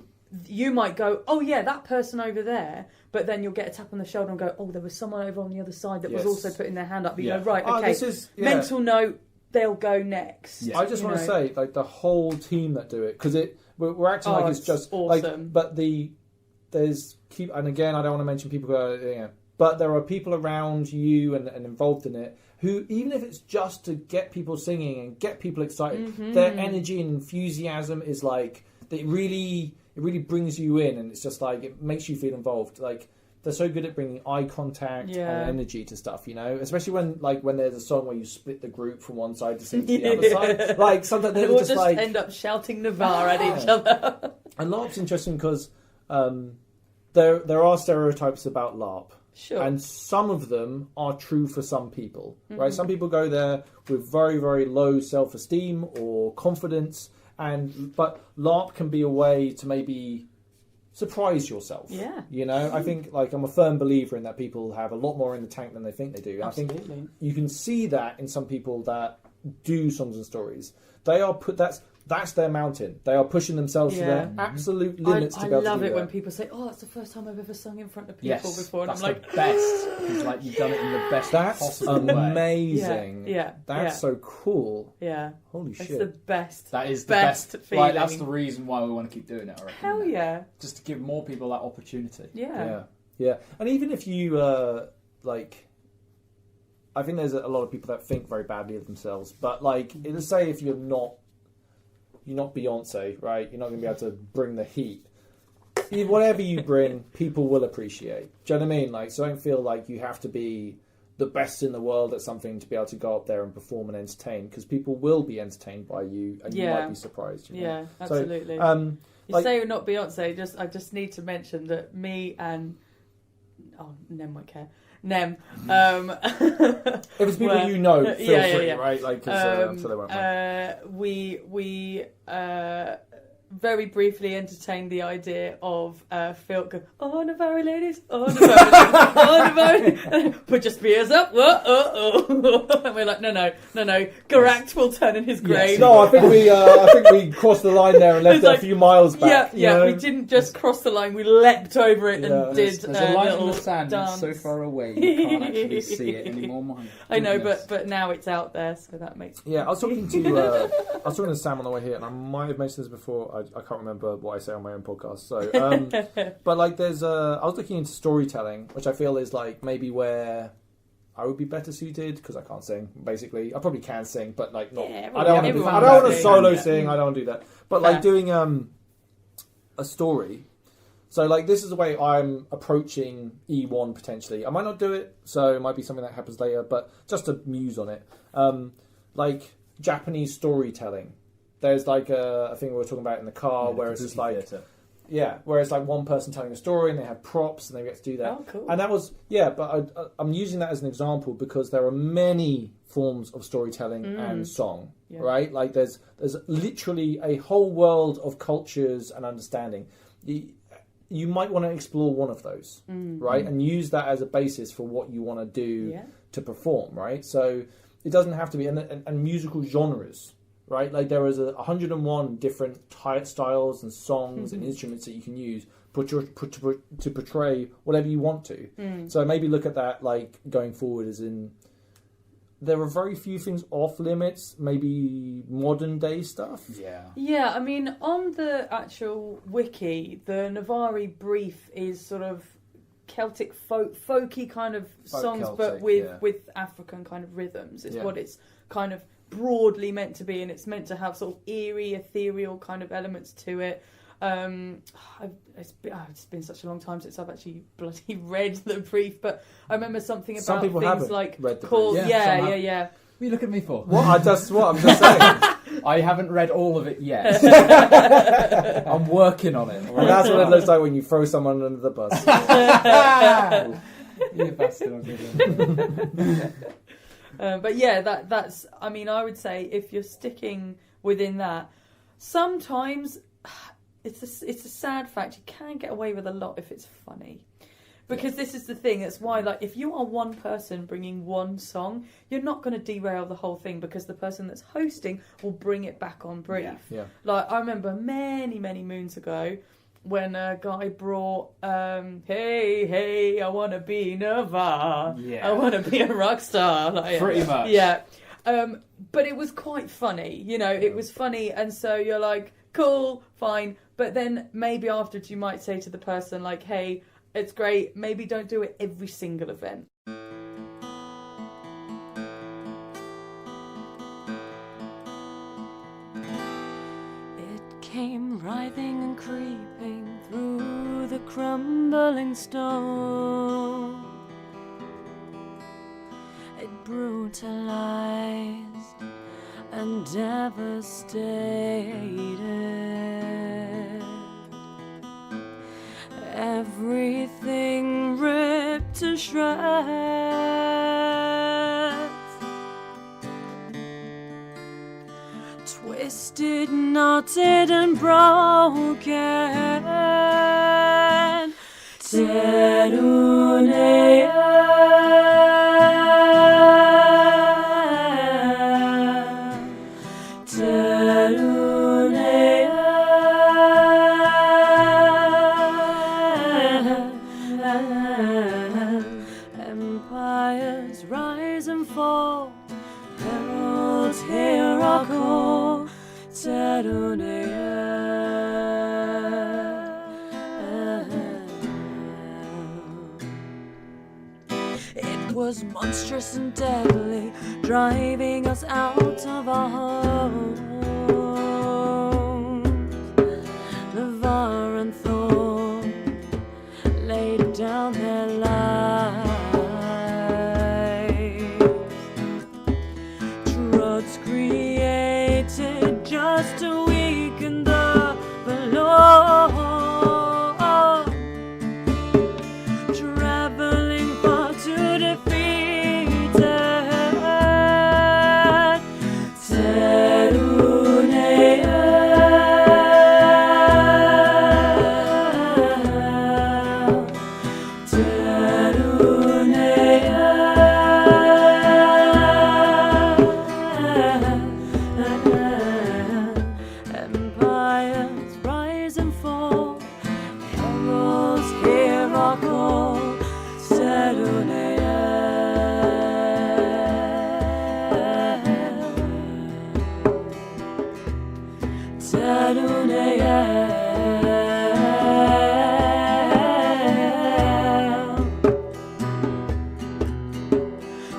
you might go, oh yeah, that person over there, but then you'll get a tap on the shoulder and go, oh, there was someone over on the other side that was also putting their hand up. You go, right, okay, mental note, they'll go next. Yeah. I just want to say, like, the whole team that do it, because we're acting like it's just awesome. Like, but and again, I don't want to mention people who are, but there are people around you and involved in it who, even if it's just to get people singing and get people excited, their energy and enthusiasm is like, it really brings you in, and it's just like, it makes you feel involved. Like, they're so good at bringing eye contact and energy to stuff, especially when there's a song where you split the group from one side to sing to the other side. Like, sometimes they'll just like end up shouting Navarre at each other. And LARP's interesting because there are stereotypes about LARP. Sure. And some of them are true for some people, right? Some people go there with very, very low self-esteem or confidence, but LARP can be a way to maybe surprise yourself. Yeah. I think, like, I'm a firm believer in that people have a lot more in the tank than they think they do. Absolutely. I think you can see that in some people that do songs and stories. That's their mountain. They are pushing themselves to their absolute limits to be able to do that. I love it when people say, oh, that's the first time I've ever sung in front of people before. And that's I'm like, the best. It's like, you've done it in the best possible way. That's amazing. Yeah. That's so cool. Yeah. Holy shit. It's the best. That is the best feeling. Like, that's the reason why we want to keep doing it, I reckon. Hell yeah. Just to give more people that opportunity. Yeah. And even if you, I think there's a lot of people that think very badly of themselves, but, like, let's say if you're not Beyonce, right? You're not going to be able to bring the heat. Whatever you bring, people will appreciate. Do you know what I mean? Like, so don't feel like you have to be the best in the world at something to be able to go up there and perform and entertain, because people will be entertained by you, and you might be surprised. Yeah, absolutely. So, you say you're not Beyonce. I just need to mention that me and Nem won't care. Nem. If it's people feel free, right? Like, so they won't mind. We very briefly entertained the idea of Phil go, oh, Navarre ladies, oh, Navarre, put your spears up, and we're like, no, Garak will turn in his grave. Yes. No, I think we crossed the line there and left it a few miles back. Yeah, we didn't just cross the line, we leapt over it and did there's a line in the sand dance. So far away you can't actually see it anymore. I know, but now it's out there, so that makes I was talking to Sam on the way here, and I might have mentioned this before. I can't remember what I say on my own podcast. So, but like, I was looking into storytelling, which I feel is like maybe where I would be better suited, because I can't sing. Basically, I probably can sing, but like not. I don't want to solo sing. I don't want to do that. But like doing a story. So like, this is the way I'm approaching E1 potentially. I might not do it, so it might be something that happens later. But just to muse on it, like Japanese storytelling. There's like a thing we were talking about in the car where it's just like, Yeah, whereas like one person telling a story and they have props and they get to do that. Oh, cool. And that was, but I'm using that as an example because there are many forms of storytelling and song, right? Like there's literally a whole world of cultures and understanding. You might want to explore one of those, right? And use that as a basis for what you want to do to perform, right? So it doesn't have to be, and musical genres, right? Like there is 101 different styles and songs and instruments that you can use to portray whatever you want to. So maybe look at that like going forward as in there are very few things off limits, maybe modern day stuff. Yeah, I mean, on the actual wiki, the Navari brief is sort of Celtic folky kind of songs, Celtic, but with African kind of rhythms is what it's kind of broadly meant to be, and it's meant to have sort of eerie, ethereal kind of elements to it. It's been such a long time since I've actually bloody read the brief, but I remember something about things like read the called brief. yeah. What are you looking at me for? I'm just saying. I haven't read all of it yet. I'm working on it. And that's what it looks like when you throw someone under the bus. You bastard. But yeah, that's. I mean, I would say if you're sticking within that, sometimes it's a sad fact. You can get away with a lot if it's funny, because this is the thing. That's why, like, if you are one person bringing one song, you're not going to derail the whole thing because the person that's hosting will bring it back on brief. Yeah. Like I remember many moons ago, when a guy brought, hey, I want to be Nirvana. Yeah. I want to be a rock star. Like, Pretty much. Yeah. But it was quite funny, you know, it was funny. And so you're like, cool, fine. But then maybe afterwards you might say to the person like, hey, it's great. Maybe don't do it every single event. Came writhing and creeping through the crumbling stone. It brutalized and devastated. Everything ripped to shreds. Twisted, knotted and broken. Empires rise and fall, heralds hierarchical. It was monstrous and deadly, driving us out of our homes. Navarre and Thor laid down their lives. Drugs created just to weaken the below. Traveling far to defeat it. Empires rise and fall, heralds hierarchical.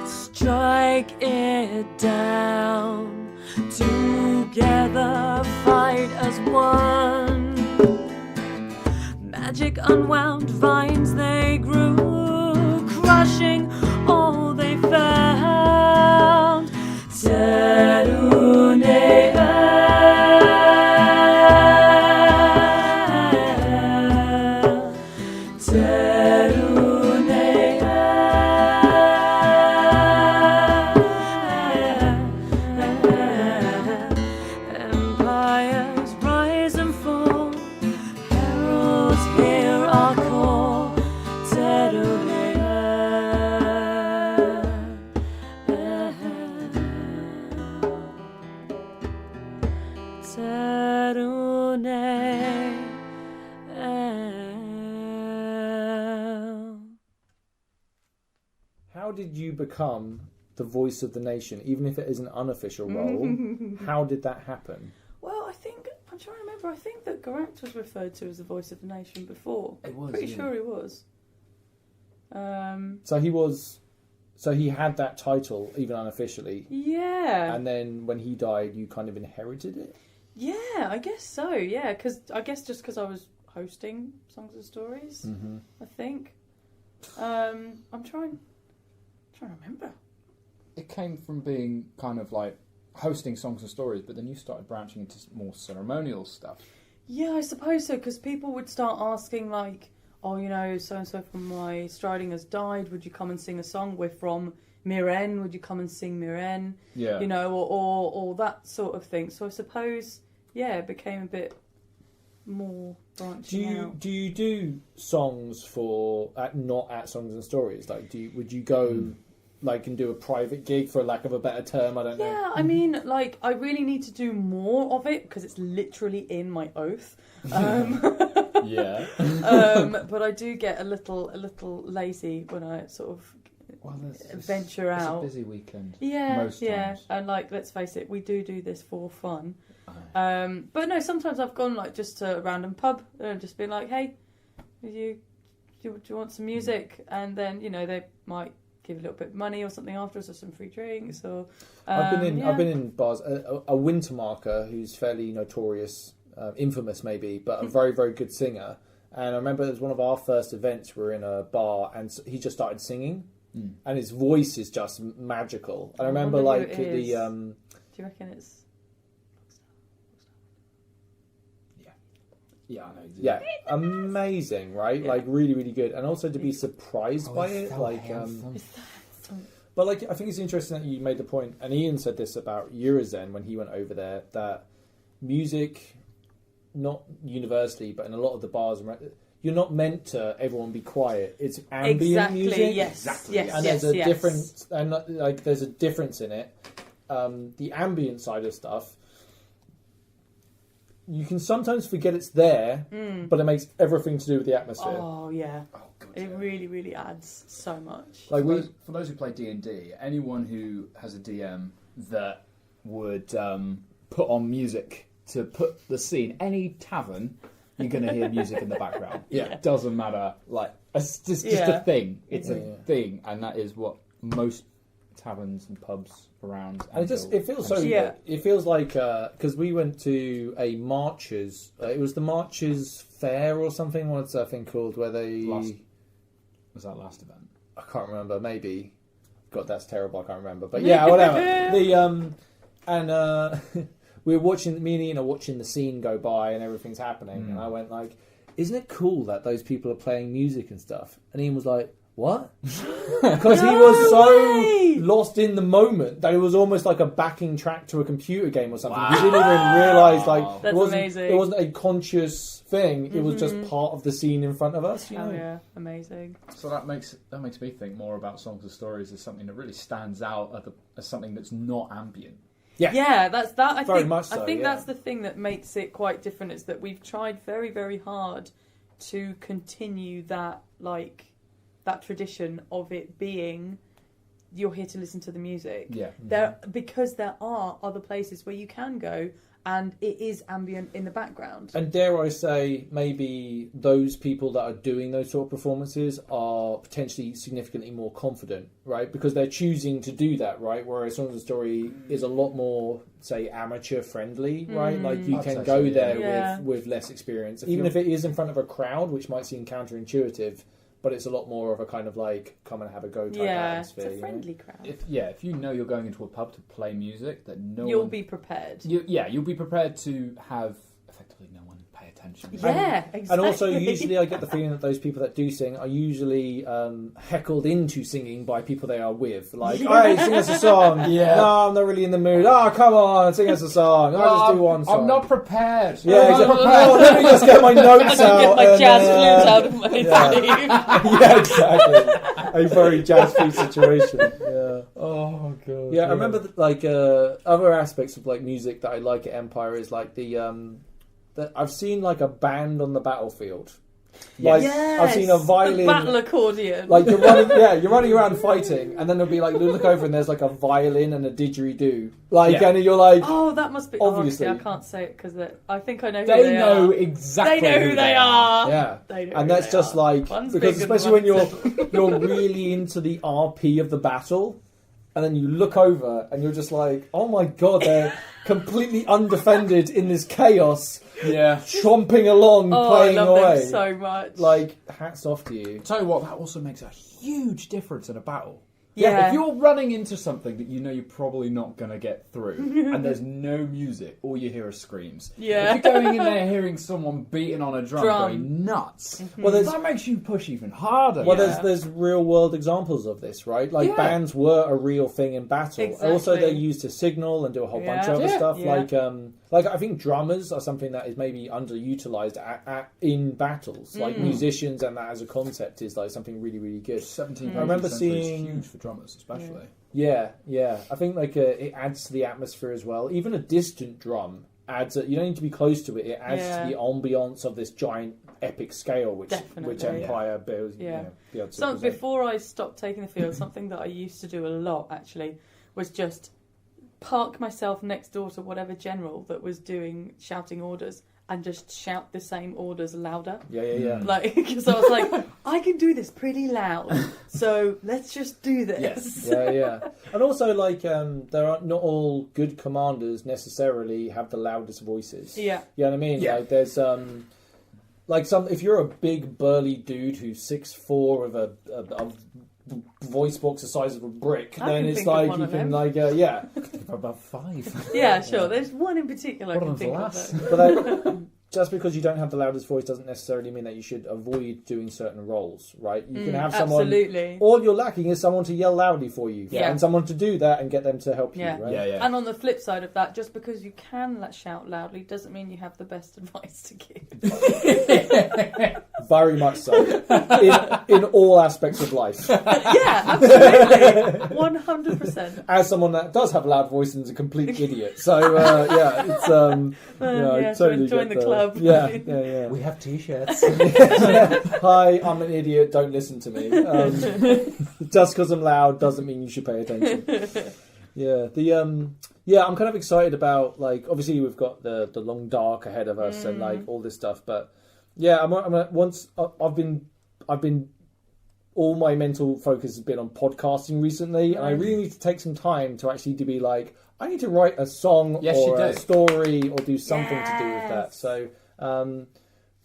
Strike it down, together fight as one. Magic unwound vines they grew, crushing all they found. did you become the voice of the nation, even if it is an unofficial role? How did that happen? Well, I'm trying to remember. I think that Geraint was referred to as the voice of the nation before. It was. Pretty sure he was. So he had that title even unofficially. Yeah. And then when he died, you kind of inherited it. Yeah, I guess so. Yeah, because I was hosting Songs and Stories. Mm-hmm. I think. I'm trying to remember. It came from being kind of like hosting Songs and Stories, but then you started branching into more ceremonial stuff. Yeah, I suppose so, because people would start asking, like, oh, so-and-so from my striding has died, would you come and sing a song? We're from Miren, would you come and sing Miren? Yeah. Or that sort of thing. So I suppose, it became a bit more branching out. Do you do songs not at Songs and Stories? Like, would you go... like and do a private gig, for lack of a better term? I don't know. Yeah, I mean, like, I really need to do more of it because it's literally in my oath. Yeah. But I do get a little lazy when I sort of venture out. It's a busy weekend. Yeah, most yeah, times. and like, let's face it, we do this for fun. But no, sometimes I've gone like just to a random pub and just been like, hey, do you want some music? And then they might give a little bit of money or something afterwards, or some free drinks. Or I've been in bars. A winter marker who's fairly notorious, infamous maybe, but a very, very good singer. And I remember it was one of our first events. We were in a bar and he just started singing, and his voice is just magical. And I remember like the. Do you reckon it's? Yeah, I know. Yeah, amazing, right? Yeah. Like really, really good, and also to be surprised by it, like. But like, I think it's interesting that you made the point, and Ian said this about Eurozen when he went over there, that music, not universally, but in a lot of the bars, you're not meant to everyone be quiet. It's ambient music. Yes, exactly. yes, and yes, there's a yes. difference, and like there's a difference in it. The ambient side of stuff, you can sometimes forget it's there, but it makes everything to do with the atmosphere. Oh yeah. Oh, God, It really, really adds so much. Like for those who play D&D, anyone who has a DM that would put on music to put the scene, any tavern, you're going to hear music in the background. Yeah. It doesn't matter. Like, it's just a thing. It's a thing, and that is what most taverns and pubs around. And it feels so. Yeah. It feels like because we went to a Marches. It was the Marches Fair or something. What's that thing called? Where they was that last event? I can't remember. Maybe. God, that's terrible. I can't remember. But yeah, whatever. We were watching. Me and Ian are watching the scene go by, and everything's happening. And I went like, "Isn't it cool that those people are playing music and stuff?" And Ian was like, "What?" Because he was so lost in the moment that it was almost like a backing track to a computer game or something. Wow. He didn't even realise like That's amazing. It wasn't a conscious thing. It was just part of the scene in front of us. You know? Oh yeah, amazing. So that makes me think more about Songs and Stories as something that really stands out as something that's not ambient. Yeah, that's that. I Very think, much so, I think yeah. that's the thing that makes it quite different. Is that we've tried very, very hard to continue that that tradition of it being you're here to listen to the music. Yeah. Because there are other places where you can go and it is ambient in the background. And dare I say, maybe those people that are doing those sort of performances are potentially significantly more confident, right? Because they're choosing to do that, right? Whereas Songs of the Story is a lot more, say, amateur friendly, right? Like you I'd can say go so, there yeah. with less experience, even if it is in front of a crowd, which might seem counterintuitive. But it's a lot more of a kind of like come and have a go type atmosphere. It's a friendly crowd. If you know you're going into a pub to play music that You'll be prepared. You'll be prepared to have effectively no one pay attention. Yeah, exactly. And also, usually I get the feeling that those people that do sing are usually heckled into singing by people they are with. Like, hey, sing us a song. Yeah. No, I'm not really in the mood. Oh, come on, sing us a song. I'll just do one song. I'm not prepared. Yeah, I'm not exactly. prepared. Oh, let me just get my notes out. Get my and, jazz flute out of my sleeve. Yeah, exactly. A very jazz flute situation. Yeah. Oh god. Yeah, I remember other aspects of like music that I like at Empire is like that I've seen like a band on the battlefield, Like Yes, I've seen a violin. the battle accordion. Like you're running around fighting, and then there'll be like, you look over and there's like a violin and a didgeridoo. Like, and you're like, oh, that must be obviously. I can't say it because I think I know who They they know are. exactly They know who they are. Yeah, They know and who that's they just are. like One's because big and especially when one's you're really into the RP of the battle, and then you look over and you're just like, oh my god, they're completely undefended in this chaos. Yeah. Chomping along, playing I love away. them so much. Like, hats off to you. Tell you what, that also makes a huge difference in a battle. Yeah. If you're running into something that you know you're probably not going to get through, and there's no music, all you hear are screams. Yeah. If you're going in there hearing someone beating on a drum. Going nuts, Well, that makes you push even harder. Well, there's real world examples of this, right? Like bands were a real thing in battle. Exactly. Also, they're used to signal and do a whole bunch of other stuff. Yeah. Like I think drummers are something that is maybe underutilized in battles. Like musicians and that as a concept is like something really, really good. 17th I remember century is seeing huge for drummers, especially. Yeah. I think like it adds to the atmosphere as well. Even a distant drum adds. You don't need to be close to it. It adds to the ambiance of this giant epic scale, which Empire builds. Yeah. So before I stopped taking the field, something that I used to do a lot actually was just park myself next door to whatever general that was shouting orders and just shout the same orders louder. Yeah. Like, because I was like, I can do this pretty loud, so let's just do this. Yeah. And also, like, there are not all good commanders necessarily have the loudest voices. Yeah. You know what I mean? Yeah. Like, there's like if you're a big burly dude who's 6'4" with a voice box the size of a brick, then it's like you can About 5. Yeah, sure. There's one in particular I One can of think them's of. But just because you don't have the loudest voice doesn't necessarily mean that you should avoid doing certain roles, right? You can have someone. Absolutely. All you're lacking is someone to yell loudly for you, Yeah. and someone to do that and get them to help Yeah. you, right? Yeah. And on the flip side of that, just because you can shout loudly doesn't mean you have the best advice to give. Very much so. In all aspects of life. Yeah, absolutely. 100%. As someone that does have a loud voice and is a complete idiot. So, it's... I so totally join get the club. Yeah. We have t-shirts. Hi, I'm an idiot, don't listen to me. Just because I'm loud doesn't mean you should pay attention. I'm kind of excited about, like, obviously we've got the long dark ahead of us and like all this stuff, but I've been all my mental focus has been on podcasting recently, and I really need to take some time to actually be like, I need to write a song or a story or do something to do with that. So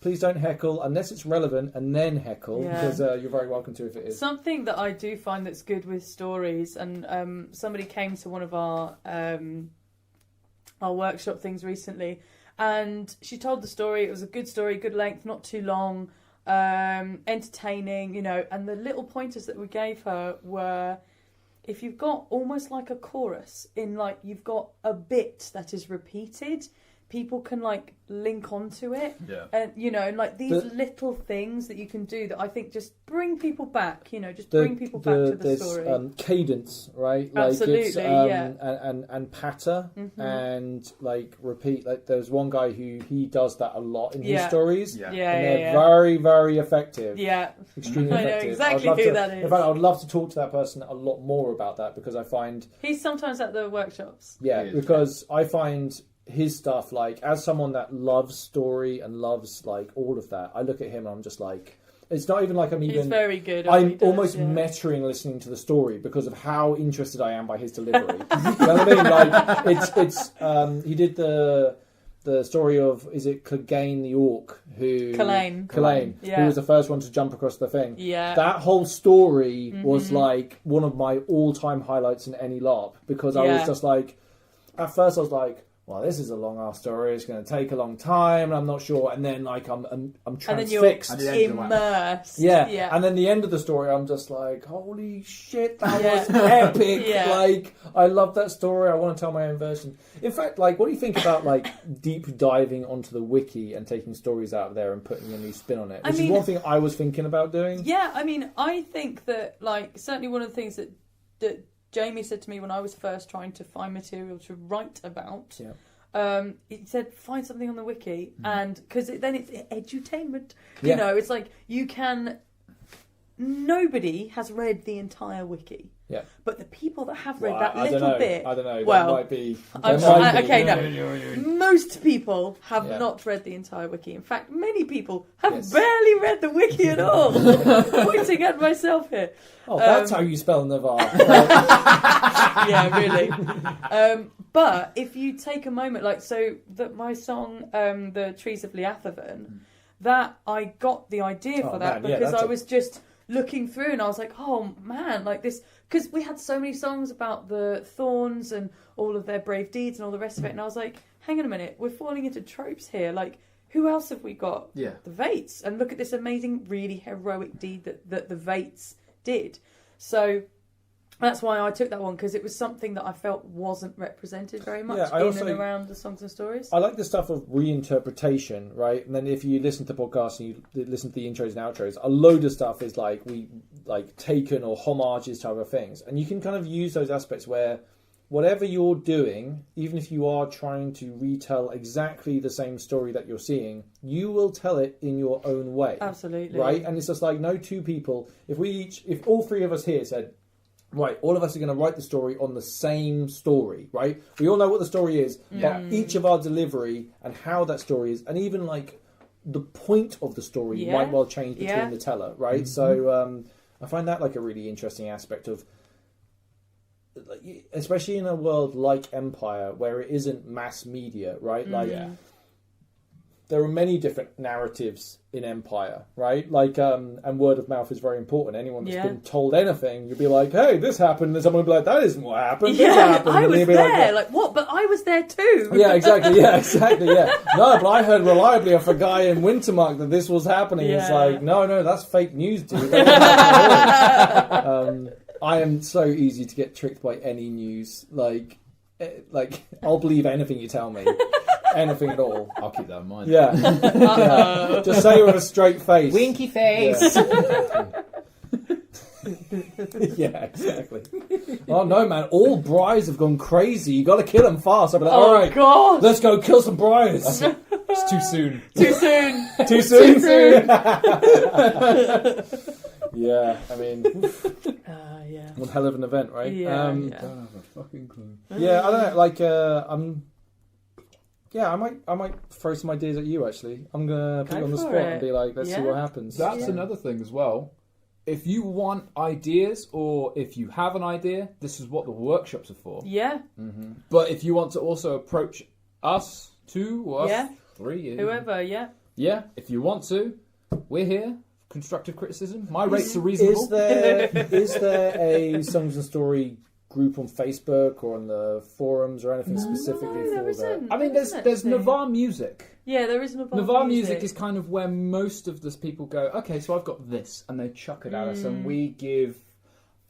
please don't heckle unless it's relevant, and then heckle, because you're very welcome to if it is. Something that I do find that's good with stories, and somebody came to one of our workshop things recently, and she told the story. It was a good story, good length, not too long, entertaining, and the little pointers that we gave her were, if you've got almost like a chorus in, like, you've got a bit that is repeated, people can like link onto it, and like these little things that you can do that I think just bring people back, bring people back to the story. There's cadence, right? Absolutely, and patter and like repeat. Like there's one guy who he does that a lot in his stories. And they're very, very effective. Yeah, extremely effective. I know exactly who that is. In fact, I would love to talk to that person a lot more about that, because I find he's sometimes at the workshops. Yeah, because I find his stuff, like, as someone that loves story and loves like all of that, I look at him and I'm just like, it's not even like He's very good. I'm almost mettering listening to the story because of how interested I am by his delivery. You know what I mean? Like it's he did the story of, is it Clegane the Orc who Clegane who was the first one to jump across the thing. Yeah, that whole story was like one of my all-time highlights in any LARP, because I was just like, at first I was like, well, this is a long ass story, it's going to take a long time, and I'm not sure, and then like I'm transfixed, and then you're immersed. Yeah, and then the end of the story, I'm just like, holy shit, that was epic. Like, I love that story, I want to tell my own version. In fact, like, what do you think about like deep diving onto the wiki and taking stories out of there and putting a new spin on it? Which is one thing I was thinking about doing. Yeah, I mean, I think that, like, certainly one of the things that Jamie said to me when I was first trying to find material to write about He said find something on the wiki, and because then it's edutainment. Yeah. You know, it's like you can. Nobody has read the entire wiki. Yeah. But the people that have read Well, that I don't little know. bit, I don't know. well, that might be. okay, no. Most people have Yeah. not read the entire wiki. In fact, many people have Yes. barely read the wiki at all. Pointing at myself here. Oh, that's how you spell Navarre. Yeah, really. But if you take a moment, like, so that my song, The Trees of Leatherven, that I got the idea for that because I was just looking through and I was like, oh man, like this, because we had so many songs about the Thorns and all of their brave deeds and all the rest of it, and I was like, hang on a minute, we're falling into tropes here. Like, who else have we got? Yeah. The Vates. And look at this amazing, really heroic deed that the Vates did. So that's why I took that one, because it was something that I felt wasn't represented very much and around the songs and stories. I like the stuff of reinterpretation, right? And then if you listen to podcasts and you listen to the intros and outros, a load of stuff is like taken or homages to other things. And you can kind of use those aspects where whatever you're doing, even if you are trying to retell exactly the same story that you're seeing, you will tell it in your own way. Absolutely. Right? And it's just like no two people, if all three of us here said, right, all of us are going to write the story on the same story, right? We all know what the story is, but each of our delivery and how that story is, and even like the point of the story might well change between the teller, right? So I find that like a really interesting aspect of, especially in a world like Empire where it isn't mass media, right? Like there are many different narratives in Empire, right? Like, and word of mouth is very important. Anyone that's been told anything, you'll be like, hey, this happened. And someone will be like, that isn't what happened. This happened. I and was you'll be there. Like, what? But I was there too. Yeah, exactly. No, but I heard reliably off a guy in Wintermark that this was happening. Yeah. It's like, no, that's fake news, dude. I am so easy to get tricked by any news. Like I'll believe anything you tell me. Anything at all. I'll keep that in mind. Yeah. Yeah. Just say it with a straight face. Winky face. Yeah, exactly. Oh no, man! All briars have gone crazy. You got to kill them fast. I'll be like, all right, God. let's go kill some briars. It's too soon. Too soon. Too soon. Too soon. Yeah, I mean, Yeah. one hell of an event, right? Yeah. Don't have a fucking clue. Yeah, I don't know. Like, I might throw some ideas at you. Actually, I'm gonna put you on the spot and be like, let's see what happens. That's another thing as well. If you want ideas, or if you have an idea, this is what the workshops are for. Yeah. Mm-hmm. But if you want to also approach us two or us three, Whoever, yeah, if you want to, we're here. Constructive criticism. My rates are reasonable. Is there a Songs and Story group on Facebook or on the forums or anything specifically for that? I mean, there's Navarre Music. Yeah, there is Navarre Music is kind of where most of the people go, okay, so I've got this, and they chuck it at us, and we give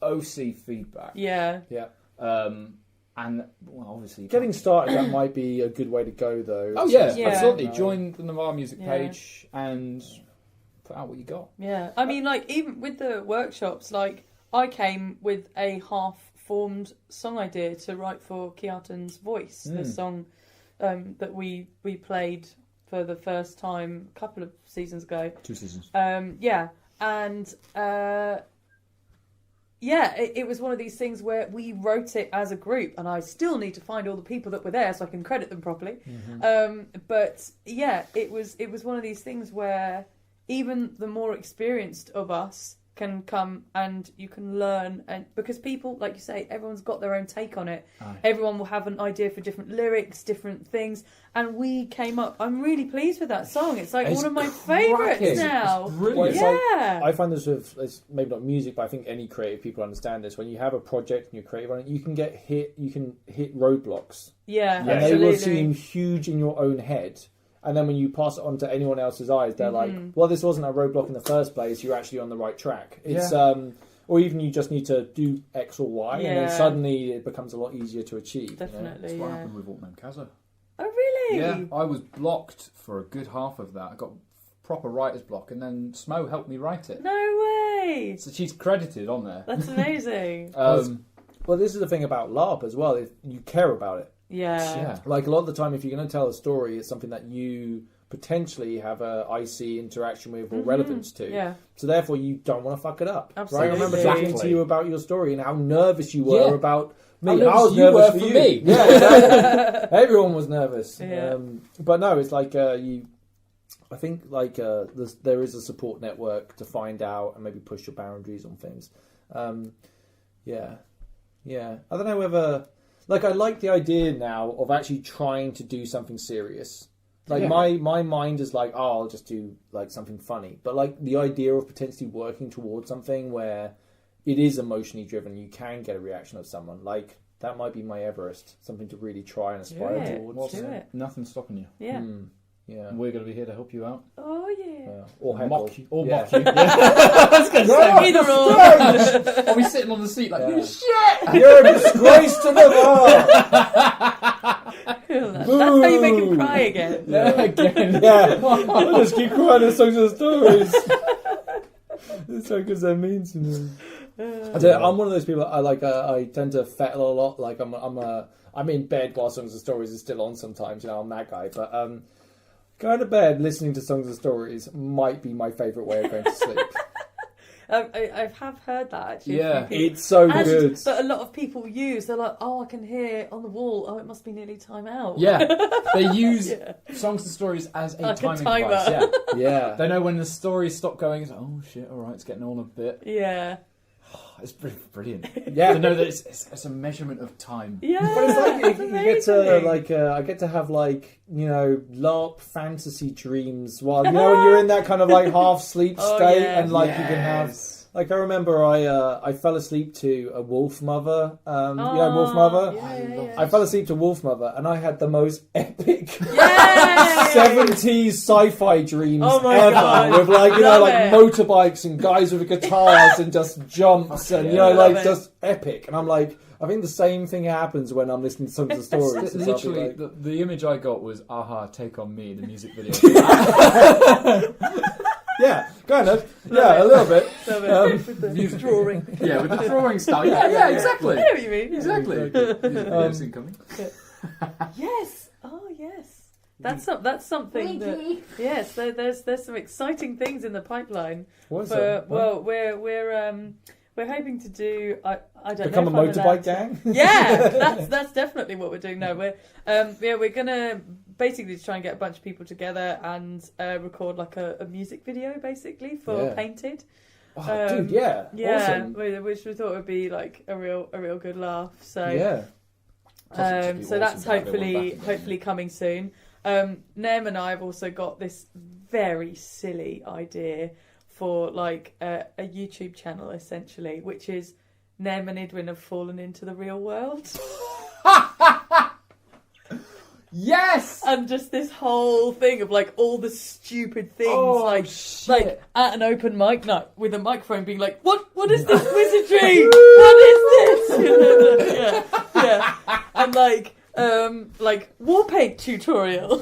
OC feedback. Yeah. Yeah. And, well, obviously... Getting started, that might be a good way to go, though. Oh, yeah, Yeah. absolutely. No. Join the Navarre Music page and put out what you got. Yeah. I mean, like, even with the workshops, like, I came with a half-formed song idea to write for Keaton's Voice, the song that we played for the first time a couple of seasons ago. 2 seasons. Yeah. And... it was one of these things where we wrote it as a group, and I still need to find all the people that were there so I can credit them properly. But yeah, it was one of these things where even the more experienced of us can come and you can learn, and because people, like you say, everyone's got their own take on it. Everyone will have an idea for different lyrics, different things, and we came up. I'm really pleased with that song. It's like one of my favourites now. It's brilliant. Well, it's I find this with, it's maybe not music, but I think any creative people understand this. When you have a project and you're creative on it, you can hit roadblocks. Yeah, And absolutely. they will seem huge in your own head. And then when you pass it on to anyone else's eyes, they're like, well, this wasn't a roadblock in the first place. You're actually on the right track. It's or even you just need to do X or Y, and then suddenly it becomes a lot easier to achieve. Definitely, That's what happened with Altman Kaza. Oh, really? Yeah, I was blocked for a good half of that. I got proper writer's block, and then Smo helped me write it. No way! So she's credited on there. That's amazing. Well, this is the thing about LARP as well. If you care about it. Yeah. Like a lot of the time, if you're going to tell a story, it's something that you potentially have a IC interaction with or relevance to. Yeah. So therefore, you don't want to fuck it up. Absolutely. Right? I remember Exactly. talking to you about your story and how nervous you were about me. How I was nervous you nervous were for for you. me. Yeah, exactly. Everyone was nervous. Yeah. But no, it's like I think like there is a support network to find out and maybe push your boundaries on things. Yeah. I don't know whether like I like the idea now of actually trying to do something serious. Like my mind is like, oh, I'll just do like something funny. But like the idea of potentially working towards something where it is emotionally driven, you can get a reaction of someone. Like that might be my Everest, something to really try and aspire Do it. towards. Do it. Nothing's stopping you. Yeah. Yeah. And we're going to be here to help you out. Oh yeah. Or heckle. Mock you. Or Yeah. mock you. I was going to say, Either or. I'll be sitting on the seat like, Yeah. you shit! You're a disgrace to the bar! That's how you make him cry again. Yeah, again. Yeah. I just keep crying at songs and stories. It's so because they're mean to me. I'm one of those people. I tend to fettle a lot. Like I'm in bed while songs and stories are still on. Sometimes, I'm that guy. But going to bed listening to songs and stories might be my favourite way of going to sleep. I have heard that actually. Yeah. It's so And good. that a lot of people use. They're like, oh, I can hear on the wall. Oh, it must be nearly time out. Yeah. They use songs and stories as a Like a timing timer. device. Yeah. Yeah. They know when the stories stop going, it's like, oh shit, alright, it's getting on a bit. Yeah. It's brilliant. Yeah. To know that it's a measurement of time. Yeah. But it's like that's you get to amazing. like I get to have like LARP fantasy dreams while when you're in that kind of like half sleep Oh, state yeah. and like you can have like I remember I fell asleep to a Wolf Mother Wolf Mother. Yeah. I fell asleep to Wolf Mother and I had the most epic Yay! 70s sci-fi dreams Oh my ever God. with like Love like it. motorbikes and guys with guitars and just jumps and yeah. Love it. just epic and I'm like I think the same thing happens when I'm listening to songs and stories. It's Literally, like, the image I got was Aha, Take On Me, the music video. yeah, kind of. Yeah, a little bit. With the drawing. Yeah, with the drawing style. Yeah, exactly. I know what you mean. Exactly. Music video's incoming. Yes. Oh, yes. That's something that. Yes, there's some exciting things in the pipeline. What is For that? well, we're hoping to do. I don't Become know a if I'm allowed motorbike to- gang? Yeah, that's definitely what we're doing. No, we're gonna basically try and get a bunch of people together and record like a music video basically for Yeah. Painted. Oh, dude, yeah. Yeah, Awesome. which we thought would be like a real good laugh. So Yeah. so that's hopefully coming soon. Nem and I have also got this very silly idea for like a YouTube channel essentially, which is Nem and Edwin have fallen into the real world. Yes! And just this whole thing of like all the stupid things, Oh, like shit. like at an open mic night with a microphone, being like, "What is this wizardry? What is this?" yeah, and like war paint tutorial,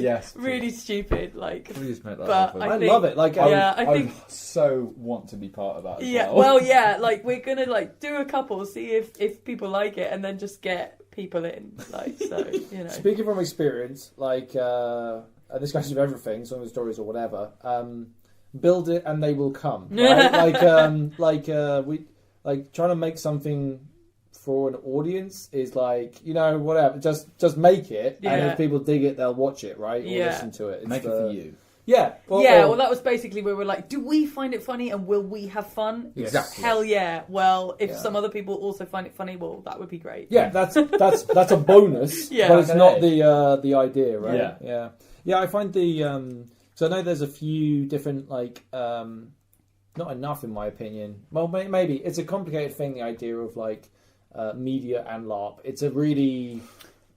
Yes. really stupid, like. Please make that But happen. I I think- love it. Like, Yeah, I think. so want to be part of that as Yeah, well. well, yeah, like we're gonna like do a couple, see if people like it, and then just get people in, like so, Speaking from experience, like, and this goes with everything, some of the stories or whatever, build it and they will come. Right? We trying to make something for an audience is like, whatever, just make it, and Yeah. if people dig it, they'll watch it, right? Or Yeah. listen to it. It's Make it for you. Yeah. well, that was basically where we're like, do we find it funny and will we have fun? Exactly. Hell yeah. Well, if Yeah. some other people also find it funny, well, that would be great. Yeah, that's a bonus, Yeah. but it's Okay. not the idea, right? Yeah. Yeah. I find so I know there's a few different not enough in my opinion. Well, maybe it's a complicated thing. The idea of like media and LARP. It's a really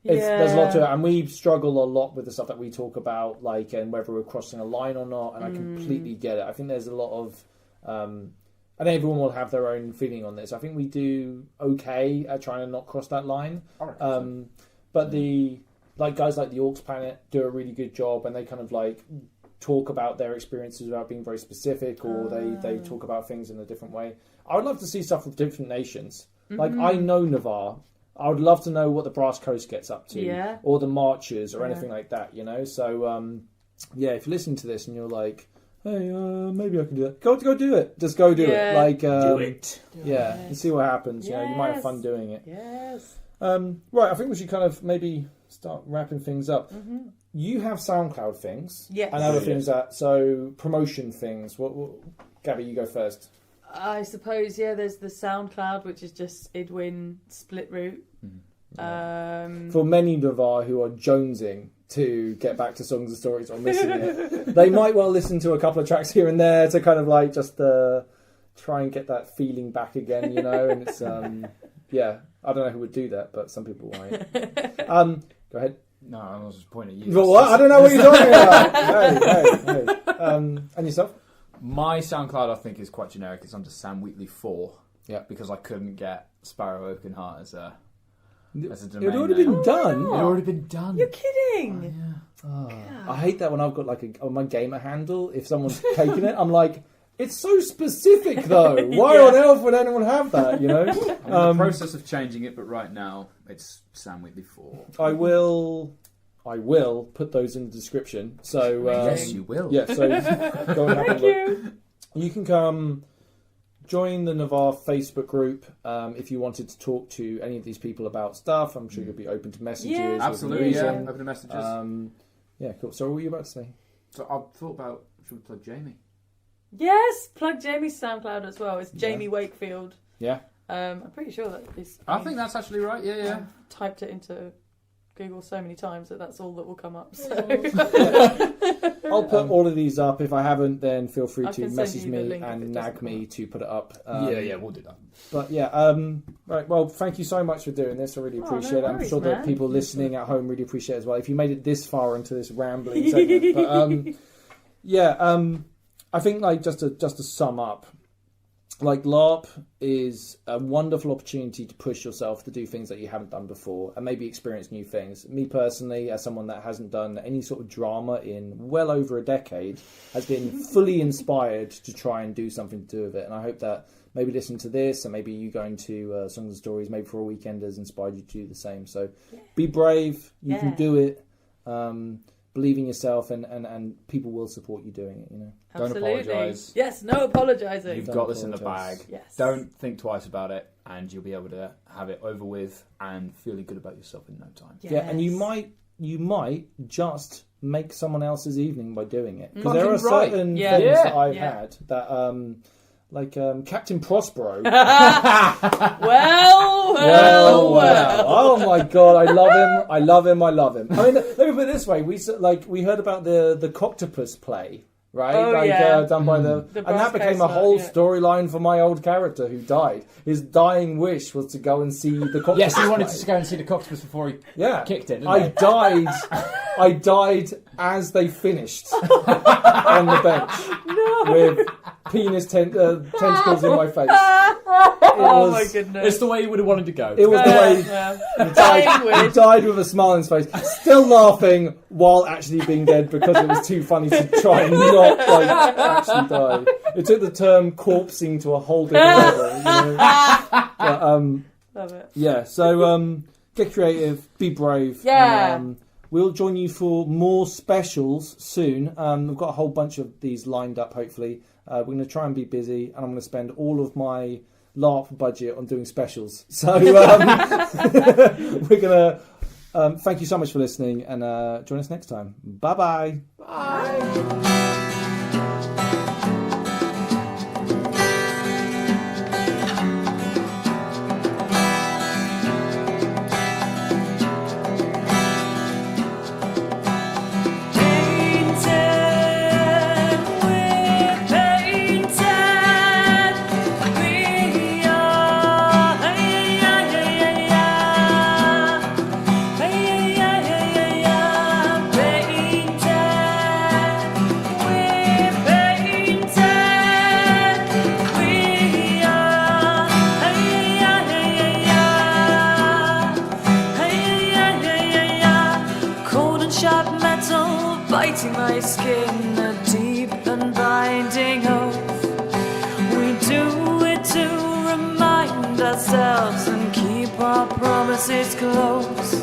there's a lot to it, and we struggle a lot with the stuff that we talk about, like, and whether we're crossing a line or not. And I completely get it. I think there's a lot of and everyone will have their own feeling on this. I think we do okay at trying to not cross that line. But the guys like the Orcs Planet do a really good job, and they kind of like talk about their experiences without being very specific, or they talk about things in a different way. I would love to see stuff with different nations. Like, I know Navarre. I would love to know what the Brass Coast gets up to, Yeah. or the marches, or Yeah. anything like that. You know, so yeah, if you're listening to this and you're like, hey, maybe I can do it. Go do it. Just go do it. Yeah. Like, Do it. Yeah, and see what happens. You know, you might have fun Yes. doing it. Yes. Right, I think we should kind of maybe start wrapping things up. Mm-hmm. You have SoundCloud things, Yes. and other Yes. things so promotion things. What, Gabby, you go first. I suppose, yeah, there's the SoundCloud, which is just Idwin Split Root. For many Navarre who are jonesing to get back to Songs and Stories or missing it, they might well listen to a couple of tracks here and there to kind of like just try and get that feeling back again, you know. And it's yeah, I don't know who would do that, but some people might. Go ahead. No, I was just pointing at you. Well, what? I don't know what you're talking about. Hey. And yourself? My SoundCloud, I think, is quite generic. It's under Sam Wheatley 4. Yeah. Because I couldn't get Sparrow Oakenheart as a domain It had already name. been done. It had already been done. You're kidding. I hate that when I've got like my gamer handle. If someone's taken it, I'm like, it's so specific though. Why on earth would anyone have that? You know. I'm in the process of changing it, but right now it's Sam Wheatley 4. I will put those in the description. So Yes, you will. yeah. So go and have a Thank look. you. You can come join the Navarre Facebook group if you wanted to talk to any of these people about stuff. I'm sure you'll be open to messages. Yeah. within Absolutely, yeah. reason. Open the messages. Yeah, cool. So what were you about to say? So I thought about, should we plug Jamie? Yes, plug Jamie's SoundCloud as well. It's Jamie Wakefield. Yeah. I'm pretty sure that is. I think that's actually right, yeah. I've typed it into Google so many times that that's all that will come up. So. I'll put all of these up. If I haven't, then feel free I to can send message you the me link if and it nag doesn't me work. to put it up. Yeah, we'll do that. But yeah, right. Well, thank you so much for doing this. I really Oh, no appreciate it. I'm worries, sure that man. people listening at home really appreciate it as well. If you made it this far into this rambling segment, but yeah, I think like just to sum up, like LARP is a wonderful opportunity to push yourself to do things that you haven't done before and maybe experience new things. Me personally, as someone that hasn't done any sort of drama in well over a decade, has been fully inspired to try and do something to do with it. And I hope that maybe listening to this and maybe you going to Songs and Stories, maybe for a weekend, has inspired you to do the same. So be brave. You can do it. Believe in yourself, and people will support you doing it. You know. Don't Absolutely. apologise. Yes, no apologising. You've Don't got this in the apologise. bag. Yes. Don't think twice about it, and you'll be able to have it over with and feeling good about yourself in no time. Yes. Yeah, and you might just make someone else's evening by doing it, because Fucking there are right. certain Yeah. things Yeah. that I've Yeah. had that like Captain Prospero. Well. Oh my god, I love him. I mean, let me put it this way: we heard about the Coctopus play, right? Oh, yeah. Done by the and Brass that became a Coast, whole yeah. storyline for my old character who died. His dying wish was to go and see the Coctopus. Yes, he wanted play. to go and see the Coctopus before he Yeah, kicked it, didn't I he? died. I died as they finished on the bench with penis tentacles in my face. Oh was- my goodness. It's the way he would have wanted to go. It was the way Yeah. he Dying died with a smile on his face, still laughing while actually being dead because it was too funny to try and not like actually die. It took the term corpsing to a whole different level. You know? But, Love it. yeah, so get creative, be brave. Yeah. And, we'll join you for more specials soon. We've got a whole bunch of these lined up, hopefully. We're going to try and be busy, and I'm going to spend all of my LARP budget on doing specials. So we're going to thank you so much for listening, and join us next time. Bye-bye. Bye. Sharp metal biting my skin, a deep and binding oath. We do it to remind ourselves and keep our promises. message close.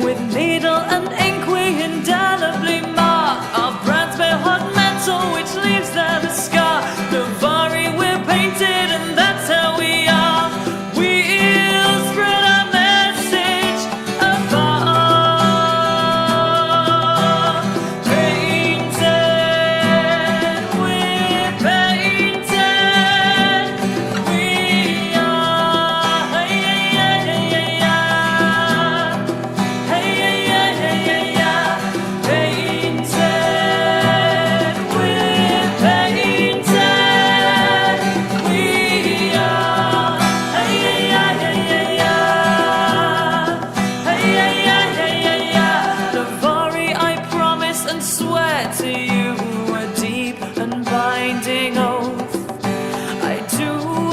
With needle and ink we indelibly mark our brands bear hot metal which leaves them a scar. Novari we're painted and that's how we are. We'll spread our message above. Painted, we're painted. We are. Hey, yeah, yeah, yeah, yeah. Hey, yeah, yeah, yeah, yeah, yeah. Painted, we're painted. We are. Hey, yeah, yeah, yeah, yeah, yeah. Hey, yeah, yeah, yeah, yeah, yeah. Navari, I promise and swear to you a deep and binding oath. I do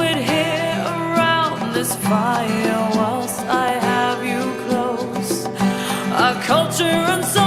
it here around this fire whilst I have you close. Our culture and soul